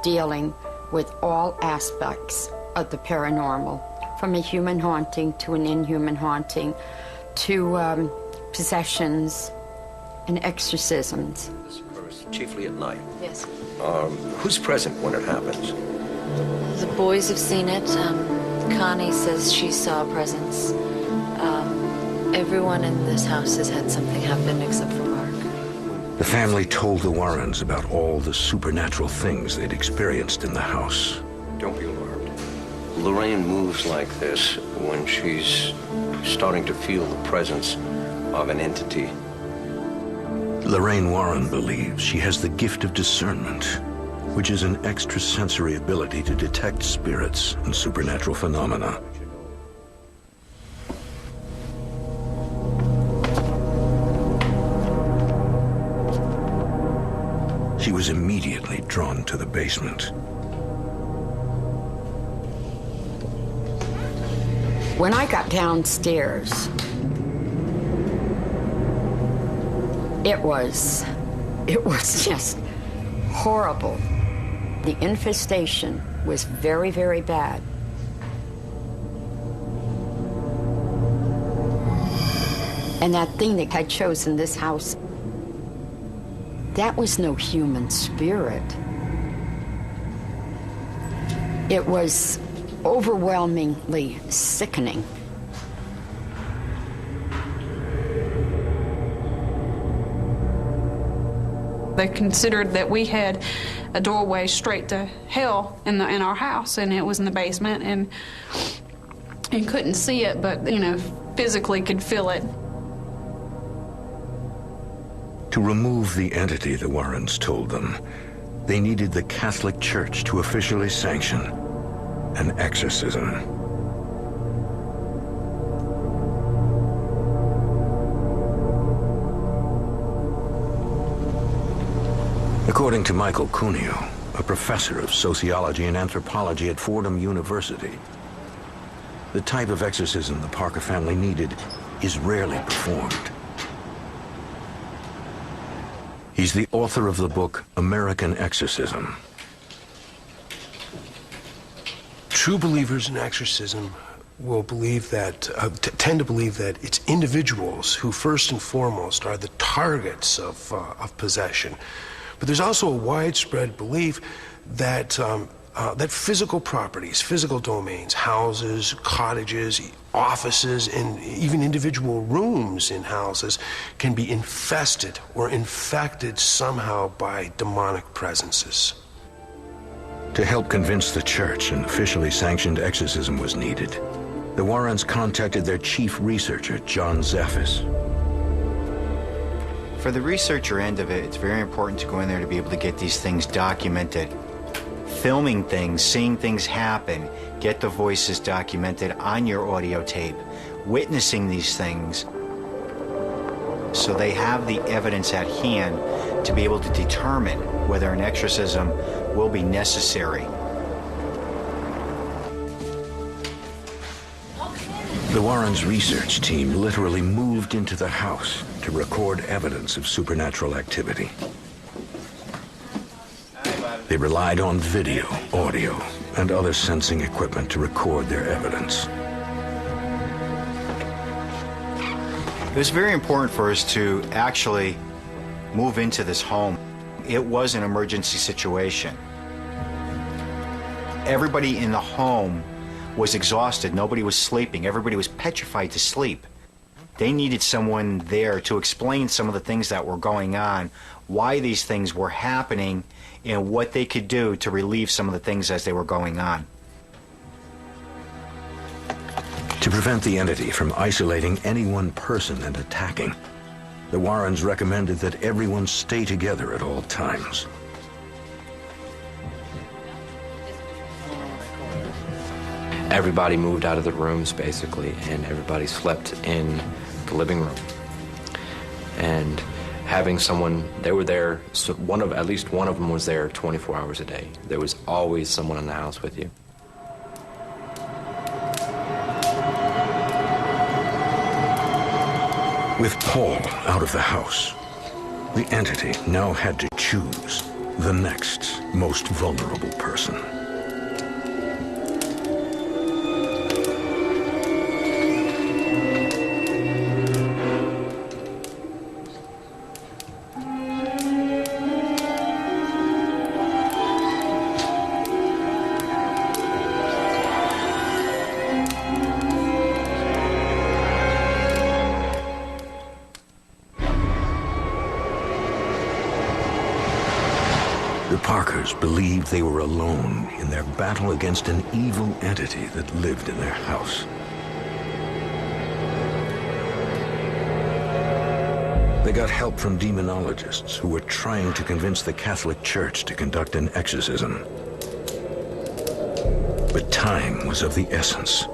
dealing with all aspects of the paranormal, from a human haunting to an inhuman haunting to possessions and exorcisms. This occurs chiefly at night. Yes. Who's present when it happens? The boys have seen it. Connie says she saw a presence. Everyone in this house has had something happen except for Mark. The family told the Warrens about all the supernatural things they'd experienced in the house. Don't be alarmed. Lorraine moves like this when she's starting to feel the presence of an entity. Lorraine Warren believes she has the gift of discernment, which is an extrasensory ability to detect spirits and supernatural phenomena. She was immediately drawn to the basement. When I got downstairs, it was just horrible. The infestation was very, very bad. And that thing that had chosen this house, that was no human spirit. It was overwhelmingly sickening. They considered that we had a doorway straight to hell in our house, and it was in the basement, and you couldn't see it, but physically could feel it. To remove the entity, the Warrens told them, they needed the Catholic Church to officially sanction an exorcism. According to Michael Cuneo, a professor of sociology and anthropology at Fordham University, the type of exorcism the Parker family needed is rarely performed. He's the author of the book American Exorcism. True believers in exorcism will believe that, tend to believe that it's individuals who first and foremost are the targets of possession. But there's also a widespread belief that that physical properties, physical domains, houses, cottages, offices, and even individual rooms in houses can be infested or infected somehow by demonic presences. To help convince the church an officially sanctioned exorcism was needed, the Warrens contacted their chief researcher, John Zaffis. For the researcher end of it, it's very important to go in there to be able to get these things documented. Filming things, seeing things happen, get the voices documented on your audio tape, witnessing these things, so they have the evidence at hand to be able to determine whether an exorcism will be necessary. The Warrens' research team literally moved into the house to record evidence of supernatural activity. They relied on video, audio, and other sensing equipment to record their evidence. It was very important for us to actually move into this home. It was an emergency situation. Everybody in the home was exhausted. Nobody was sleeping. Everybody was petrified to sleep. They needed someone there to explain some of the things that were going on, why these things were happening, and what they could do to relieve some of the things as they were going on. To prevent the entity from isolating any one person and attacking, the Warrens recommended that everyone stay together at all times. Everybody moved out of the rooms, basically, and everybody slept in the living room. And having someone, they were there, so at least one of them was there 24 hours a day. There was always someone in the house with you. With Paul out of the house, the entity now had to choose the next most vulnerable person. others believed they were alone in their battle against an evil entity that lived in their house. They got help from demonologists who were trying to convince the Catholic Church to conduct an exorcism. But time was of the essence.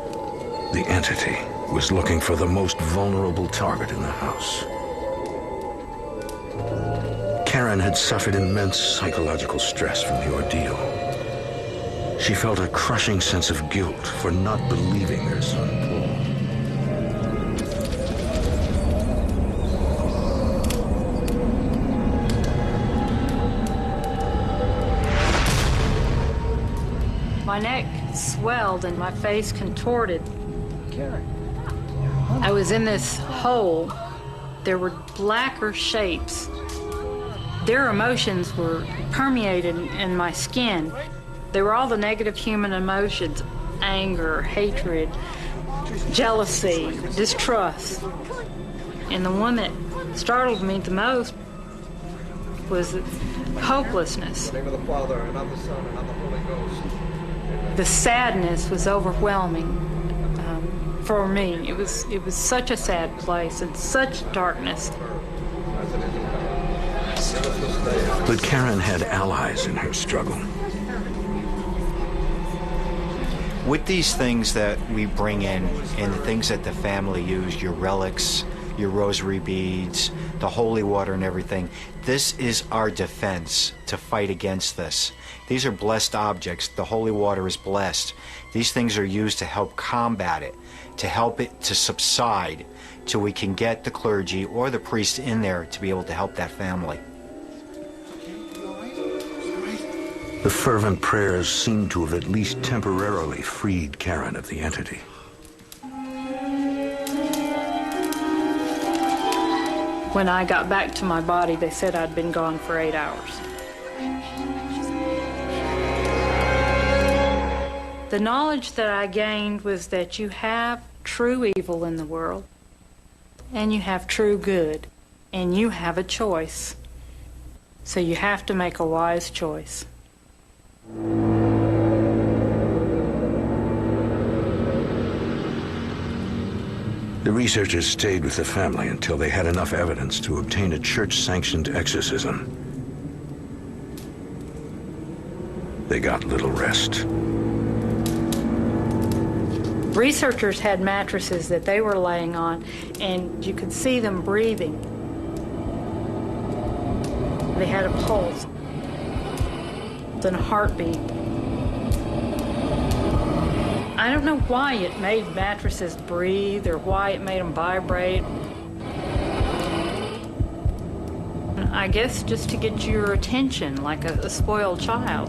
The entity was looking for the most vulnerable target in the house. Karen had suffered immense psychological stress from the ordeal. She felt a crushing sense of guilt for not believing her son Paul. My neck swelled and my face contorted. I was in this hole. There were blacker shapes. Their emotions were permeated in my skin. They were all the negative human emotions: anger, hatred, jealousy, distrust. And the one that startled me the most was hopelessness. In the name of the Father, and of the Son, and of the Holy Ghost. The sadness was overwhelming for me. It was such a sad place and such darkness. But Karen had allies in her struggle. With these things that we bring in, and the things that the family use, your relics, your rosary beads, the holy water and everything, this is our defense to fight against this. These are blessed objects. The holy water is blessed. These things are used to help combat it, to help it to subside, till we can get the clergy or the priest in there to be able to help that family. The fervent prayers seemed to have at least temporarily freed Karen of the entity. When I got back to my body, they said I'd been gone for 8 hours. The knowledge that I gained was that you have true evil in the world, and you have true good, and you have a choice. So you have to make a wise choice. The researchers stayed with the family until they had enough evidence to obtain a church-sanctioned exorcism. They got little rest. Researchers had mattresses that they were laying on, and you could see them breathing. They had a pulse, then a heartbeat. I don't know why it made mattresses breathe or why it made them vibrate. I guess just to get your attention, like a spoiled child.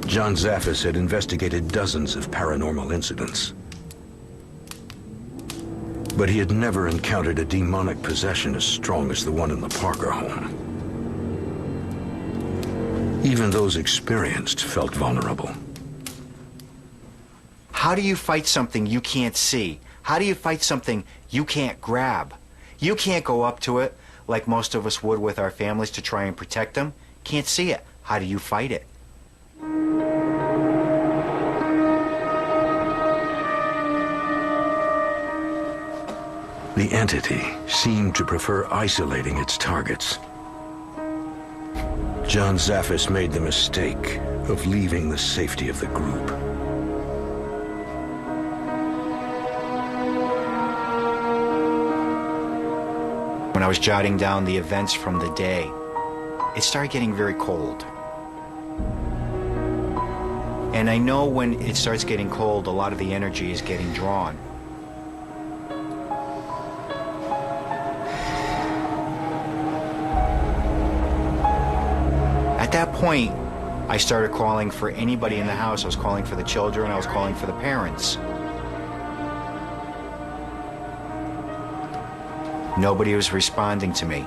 John Zaffis had investigated dozens of paranormal incidents. But he had never encountered a demonic possession as strong as the one in the Parker home. Even those experienced felt vulnerable. How do you fight something you can't see? How do you fight something you can't grab? You can't go up to it like most of us would with our families to try and protect them. Can't see it. How do you fight it? The entity seemed to prefer isolating its targets. John Zaffis made the mistake of leaving the safety of the group. When I was jotting down the events from the day, it started getting very cold. And I know when it starts getting cold, a lot of the energy is getting drawn. At that point, I started calling for anybody in the house. I was calling for the children. I was calling for the parents. Nobody was responding to me.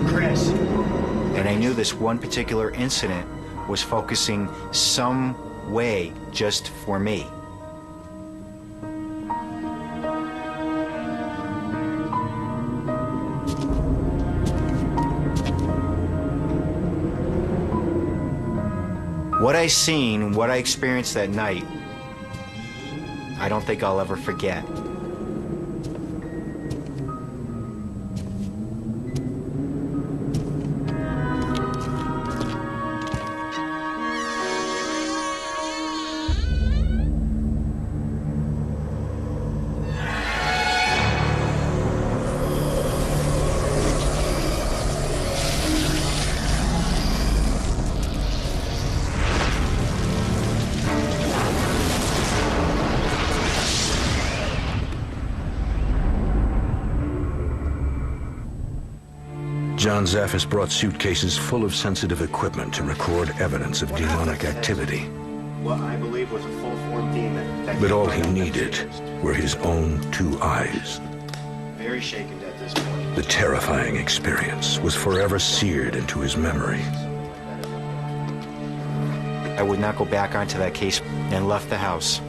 Chris. And I knew this one particular incident was focusing some way just for me. What I seen, what I experienced that night, I don't think I'll ever forget. John Zaffis brought suitcases full of sensitive equipment to record evidence of demonic activity. What I believe was a full-form demon. But all he needed were his own 2 eyes. Very shaken at this point. The terrifying experience was forever seared into his memory. I would not go back onto that case and left the house.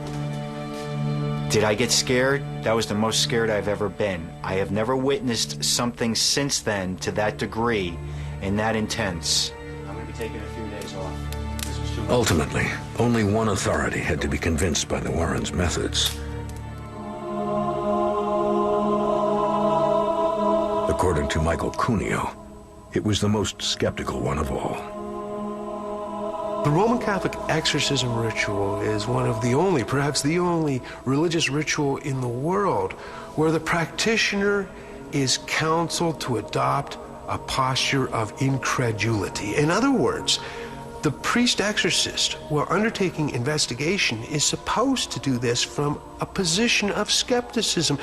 Did I get scared? That was the most scared I've ever been. I have never witnessed something since then to that degree and that intense. I'm going to be taking a few days off. This was too much. Ultimately, only one authority had to be convinced by the Warrens' methods. According to Michael Cuneo, it was the most skeptical one of all. The Roman Catholic exorcism ritual is one of the only, perhaps the only, religious ritual in the world where the practitioner is counseled to adopt a posture of incredulity. In other words, the priest-exorcist, while undertaking investigation, is supposed to do this from a position of skepticism.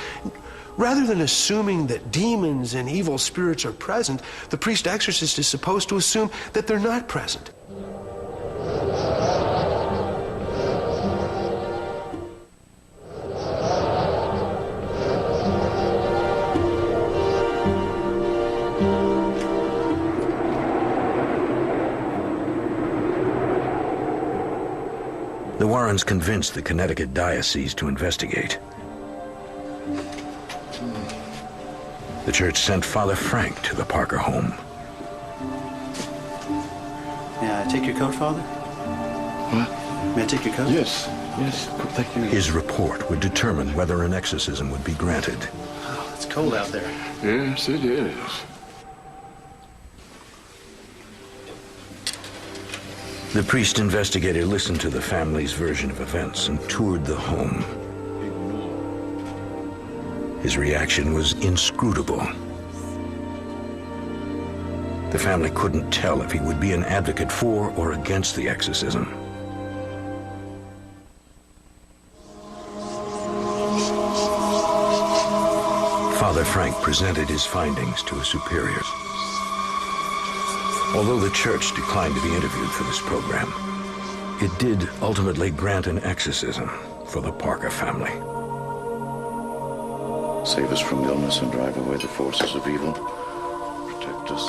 Rather than assuming that demons and evil spirits are present, the priest-exorcist is supposed to assume that they're not present. The Warrens convinced the Conneticut diocese to investigate. The church sent Father Frank to the Parker home. May I take your coat, Father? What? May I take your coat? Yes, yes, thank you. His report would determine whether an exorcism would be granted. Oh, it's cold out there. Yes, it is. The priest investigator listened to the family's version of events and toured the home. His reaction was inscrutable. The family couldn't tell if he would be an advocate for or against the exorcism. Father Frank presented his findings to his superiors. Although the church declined to be interviewed for this program, it did ultimately grant an exorcism for the Parker family. Save us from illness and drive away the forces of evil. Protect us.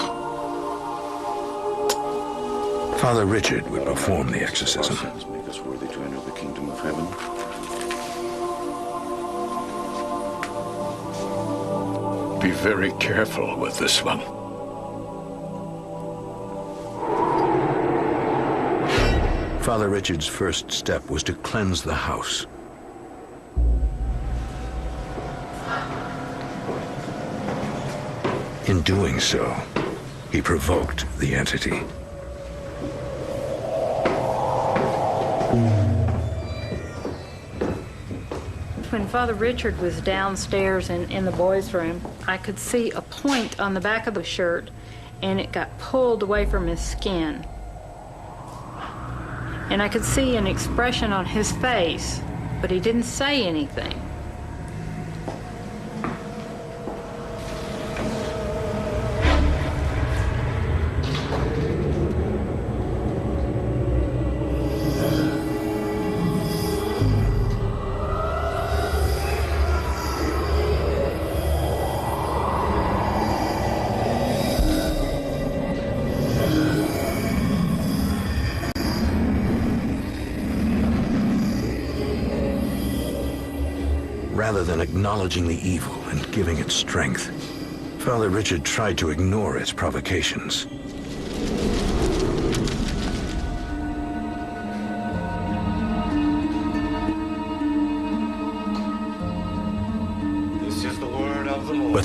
Father Richard would perform the exorcism. Make us worthy to enter the kingdom of heaven. Be very careful with this one. Father Richard's first step was to cleanse the house. In doing so, he provoked the entity. When Father Richard was downstairs in the boys' room, I could see a point on the back of the shirt, and it got pulled away from his skin. And I could see an expression on his face, but he didn't say anything. Rather than acknowledging the evil and giving it strength, Father Richard tried to ignore its provocations.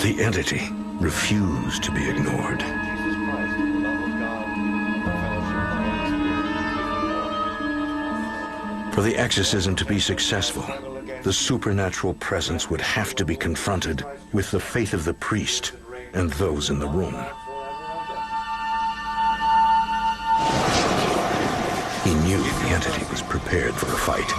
But the entity refused to be ignored. For the exorcism to be successful, the supernatural presence would have to be confronted with the faith of the priest and those in the room. He knew the entity was prepared for the fight.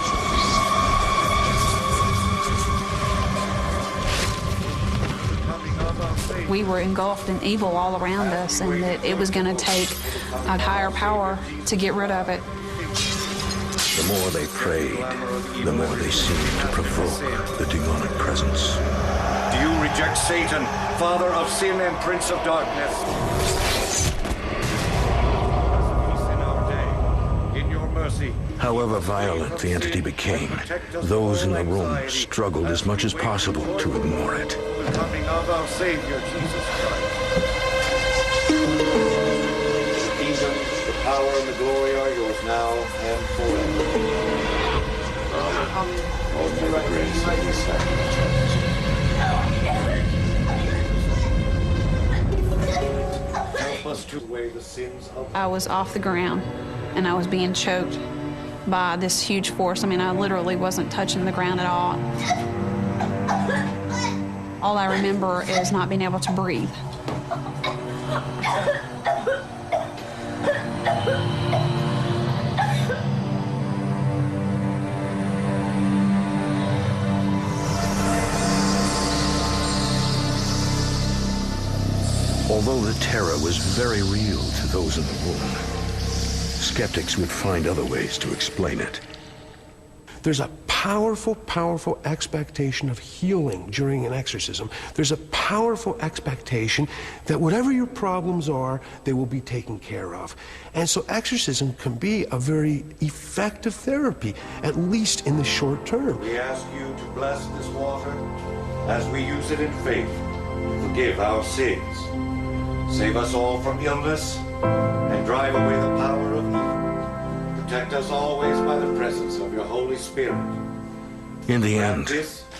We were engulfed in evil all around us, and that it was going to take a higher power to get rid of it. The more they prayed, the more they seemed to provoke the demonic presence. Do you reject Satan, father of sin and prince of darkness? In your mercy. However violent the entity became, those in the room struggled as much as possible to ignore it. The coming of our Savior, Jesus Christ. The kingdom, the power, and the glory are yours now and forever. Amen. Oh, may the grace of this sacrament. Help us to weigh the sins of... I was off the ground, and I was being choked by this huge force. I mean, I literally wasn't touching the ground at all. All I remember is not being able to breathe. Although the terror was very real to those in the room, skeptics would find other ways to explain it. There's a powerful, powerful expectation of healing during an exorcism. There's a powerful expectation that whatever your problems are, they will be taken care of. And so exorcism can be a very effective therapy, at least in the short term. We ask you to bless this water as we use it in faith. Forgive our sins. Save us all from illness and drive away the power of evil. Protect us always by the presence of your Holy Spirit. In the end,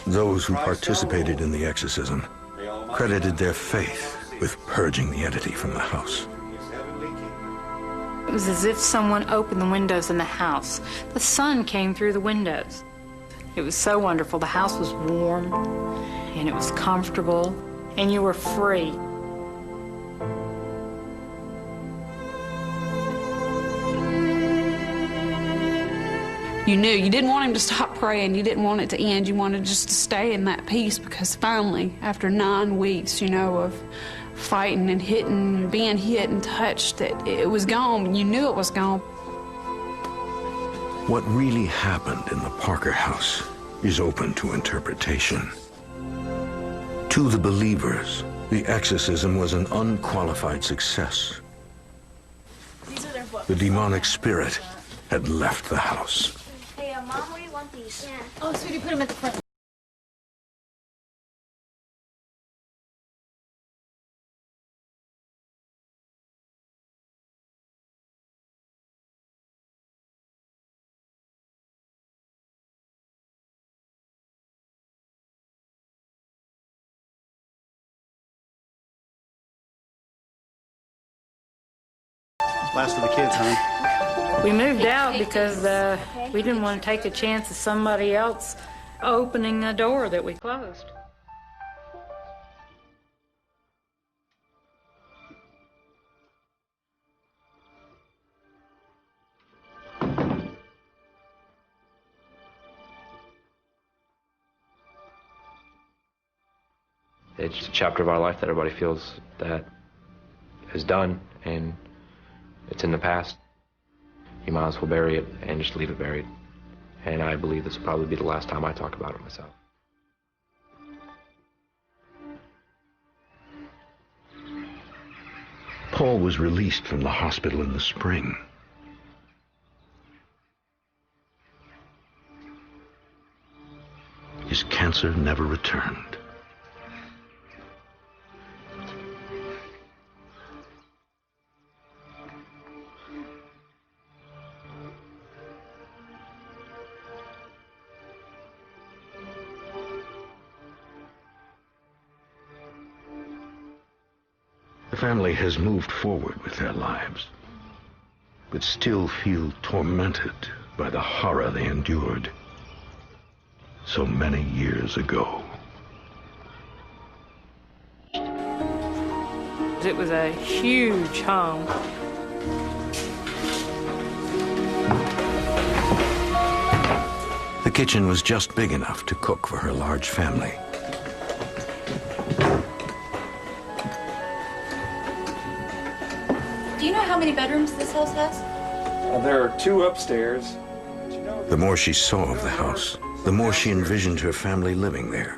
those who participated in the exorcism credited their faith with purging the entity from the house. It was as if someone opened the windows in the house. The sun came through the windows. It was so wonderful. The house was warm, and it was comfortable, and you were free. You knew you didn't want him to stop praying. You didn't want it to end. You wanted just to stay in that peace, because finally, after 9 weeks, you know, of fighting and hitting and being hit and touched, that it was gone. You knew it was gone. What really happened in the Parker house is open to interpretation. To the believers, the exorcism was an unqualified success. The demonic spirit had left the house. Hey, Mom, where do you want these? Yeah. Oh, sweetie, put them at the front. Last of the kids, huh? We moved out because we didn't want to take a chance of somebody else opening a door that we closed. It's a chapter of our life that everybody feels that is done, and it's in the past. You might as well bury it and just leave it buried. And I believe this will probably be the last time I talk about it myself. Paul was released from the hospital in the spring. His cancer never returned. family has moved forward with their lives, but still feel tormented by the horror they endured so many years ago. It was a huge home. The kitchen was just big enough to cook for her large family. Do you know how many bedrooms this house has? There are 2 upstairs. The more she saw of the house, the more she envisioned her family living there.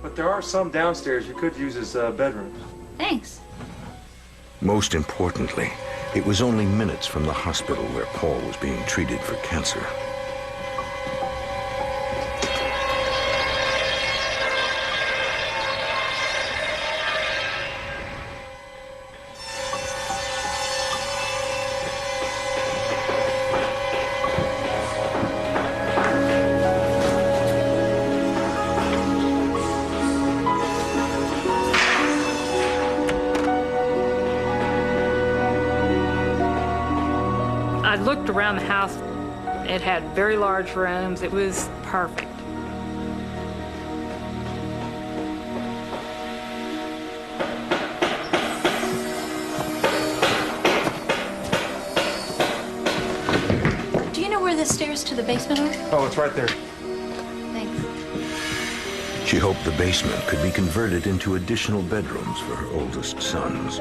But there are some downstairs you could use as bedrooms. Thanks. Most importantly, it was only minutes from the hospital where Paul was being treated for cancer. I looked around the house. It had very large rooms. It was perfect. Do you know where the stairs to the basement are? Oh, it's right there. Thanks. She hoped the basement could be converted into additional bedrooms for her oldest sons.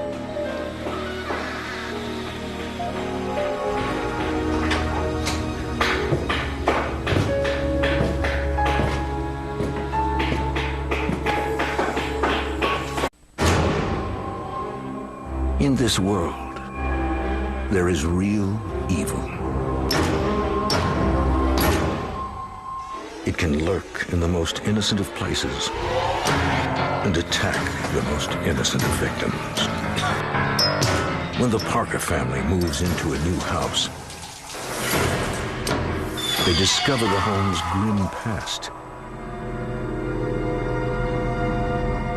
In this world, there is real evil. It can lurk in the most innocent of places and attack the most innocent of victims. When the Parker family moves into a new house, they discover the home's grim past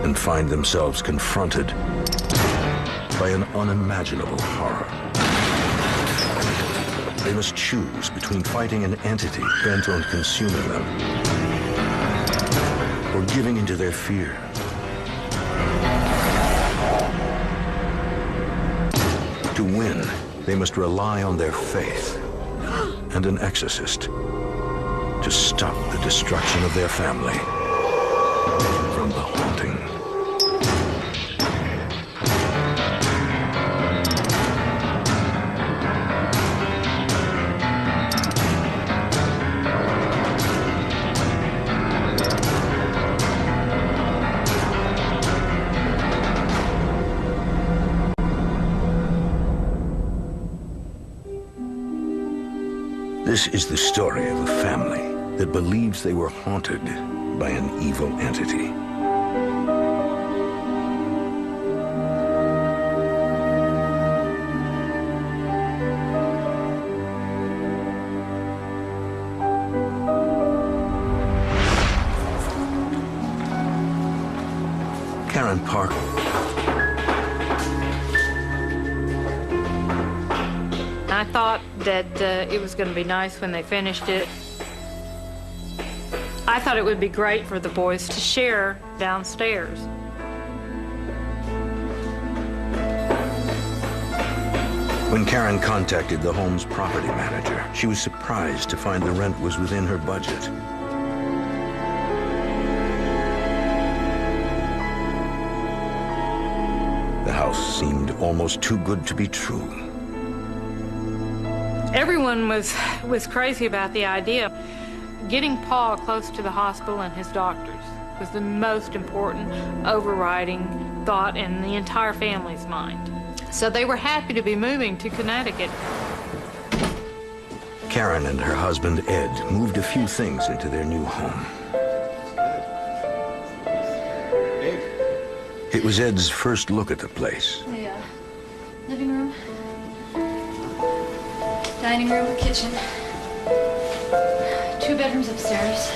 and find themselves confronted by an unimaginable horror. They must choose between fighting an entity bent on consuming them or giving into their fear. To win, they must rely on their faith and an exorcist to stop the destruction of their family from the haunting. This is the story of a family that believes they were haunted by an evil entity. Karen Parker. I thought that it was going to be nice when they finished it. I thought it would be great for the boys to share downstairs. When Karen contacted the home's property manager, she was surprised to find the rent was within her budget. The house seemed almost too good to be true. Everyone was crazy about the idea. Getting Paul close to the hospital and his doctors was the most important overriding thought in the entire family's mind. So they were happy to be moving to Conneticut. Karen and her husband, Ed, moved a few things into their new home. It was Ed's first look at the place. The living room, dining room, kitchen, 2 bedrooms upstairs,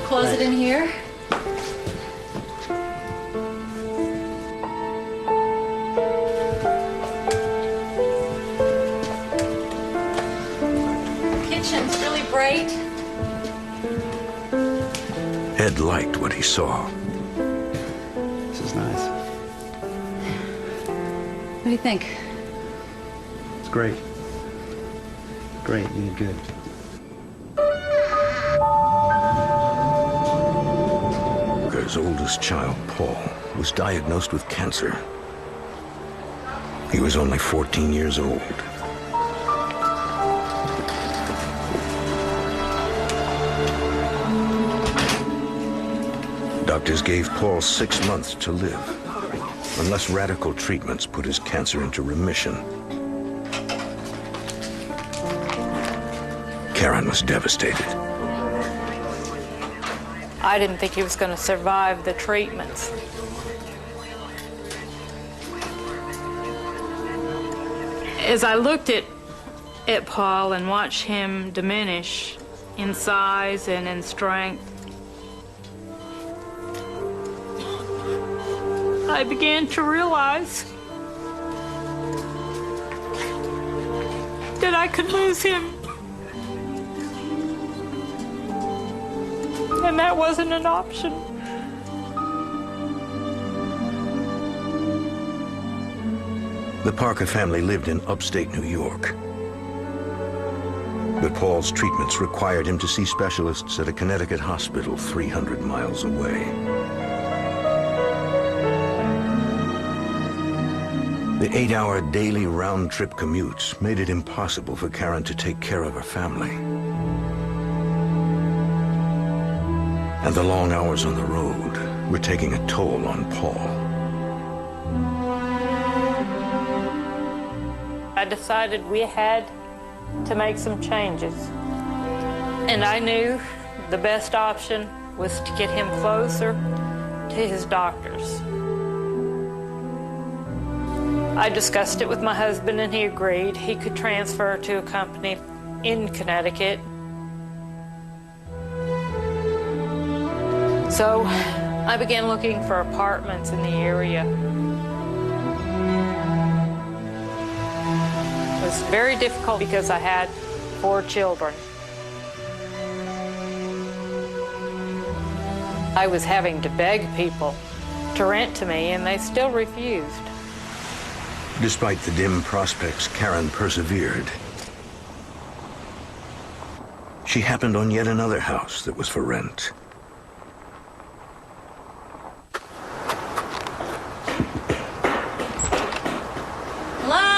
closet in here. great? Ed liked what he saw. This is nice. What do you think? It's great. Great, you did good. His oldest child, Paul, was diagnosed with cancer. He was only 14 years old. Doctors gave Paul 6 months to live, unless radical treatments put his cancer into remission. Karen was devastated. I didn't think he was going to survive the treatments. As I looked at Paul and watched him diminish in size and in strength, I began to realize that I could lose him. And that wasn't an option. The Parker family lived in upstate New York. But Paul's treatments required him to see specialists at a Connecticut hospital 300 miles away. The 8-hour daily round-trip commutes made it impossible for Karen to take care of her family. And the long hours on the road were taking a toll on Paul. I decided we had to make some changes. And I knew the best option was to get him closer to his doctors. I discussed it with my husband and he agreed he could transfer to a company in Connecticut. So I began looking for apartments in the area. It was very difficult because I had 4 children. I was having to beg people to rent to me, and they still refused. Despite the dim prospects, Karen persevered. She happened on yet another house that was for rent. Hello?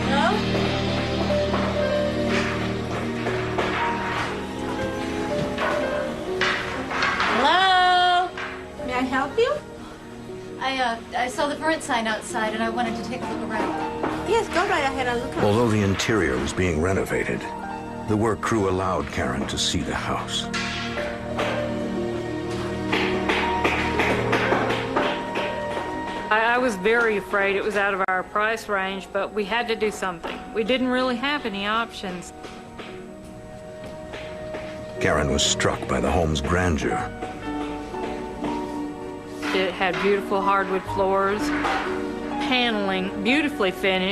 Hello? Hello? May I help you? I saw the print sign outside and I wanted to take a look around. Yes, go right ahead and look around. Although the interior was being renovated, the work crew allowed Karen to see the house. I was very afraid it was out of our price range, but we had to do something. We didn't really have any options. Karen was struck by the home's grandeur. It had beautiful hardwood floors, paneling, beautifully finished.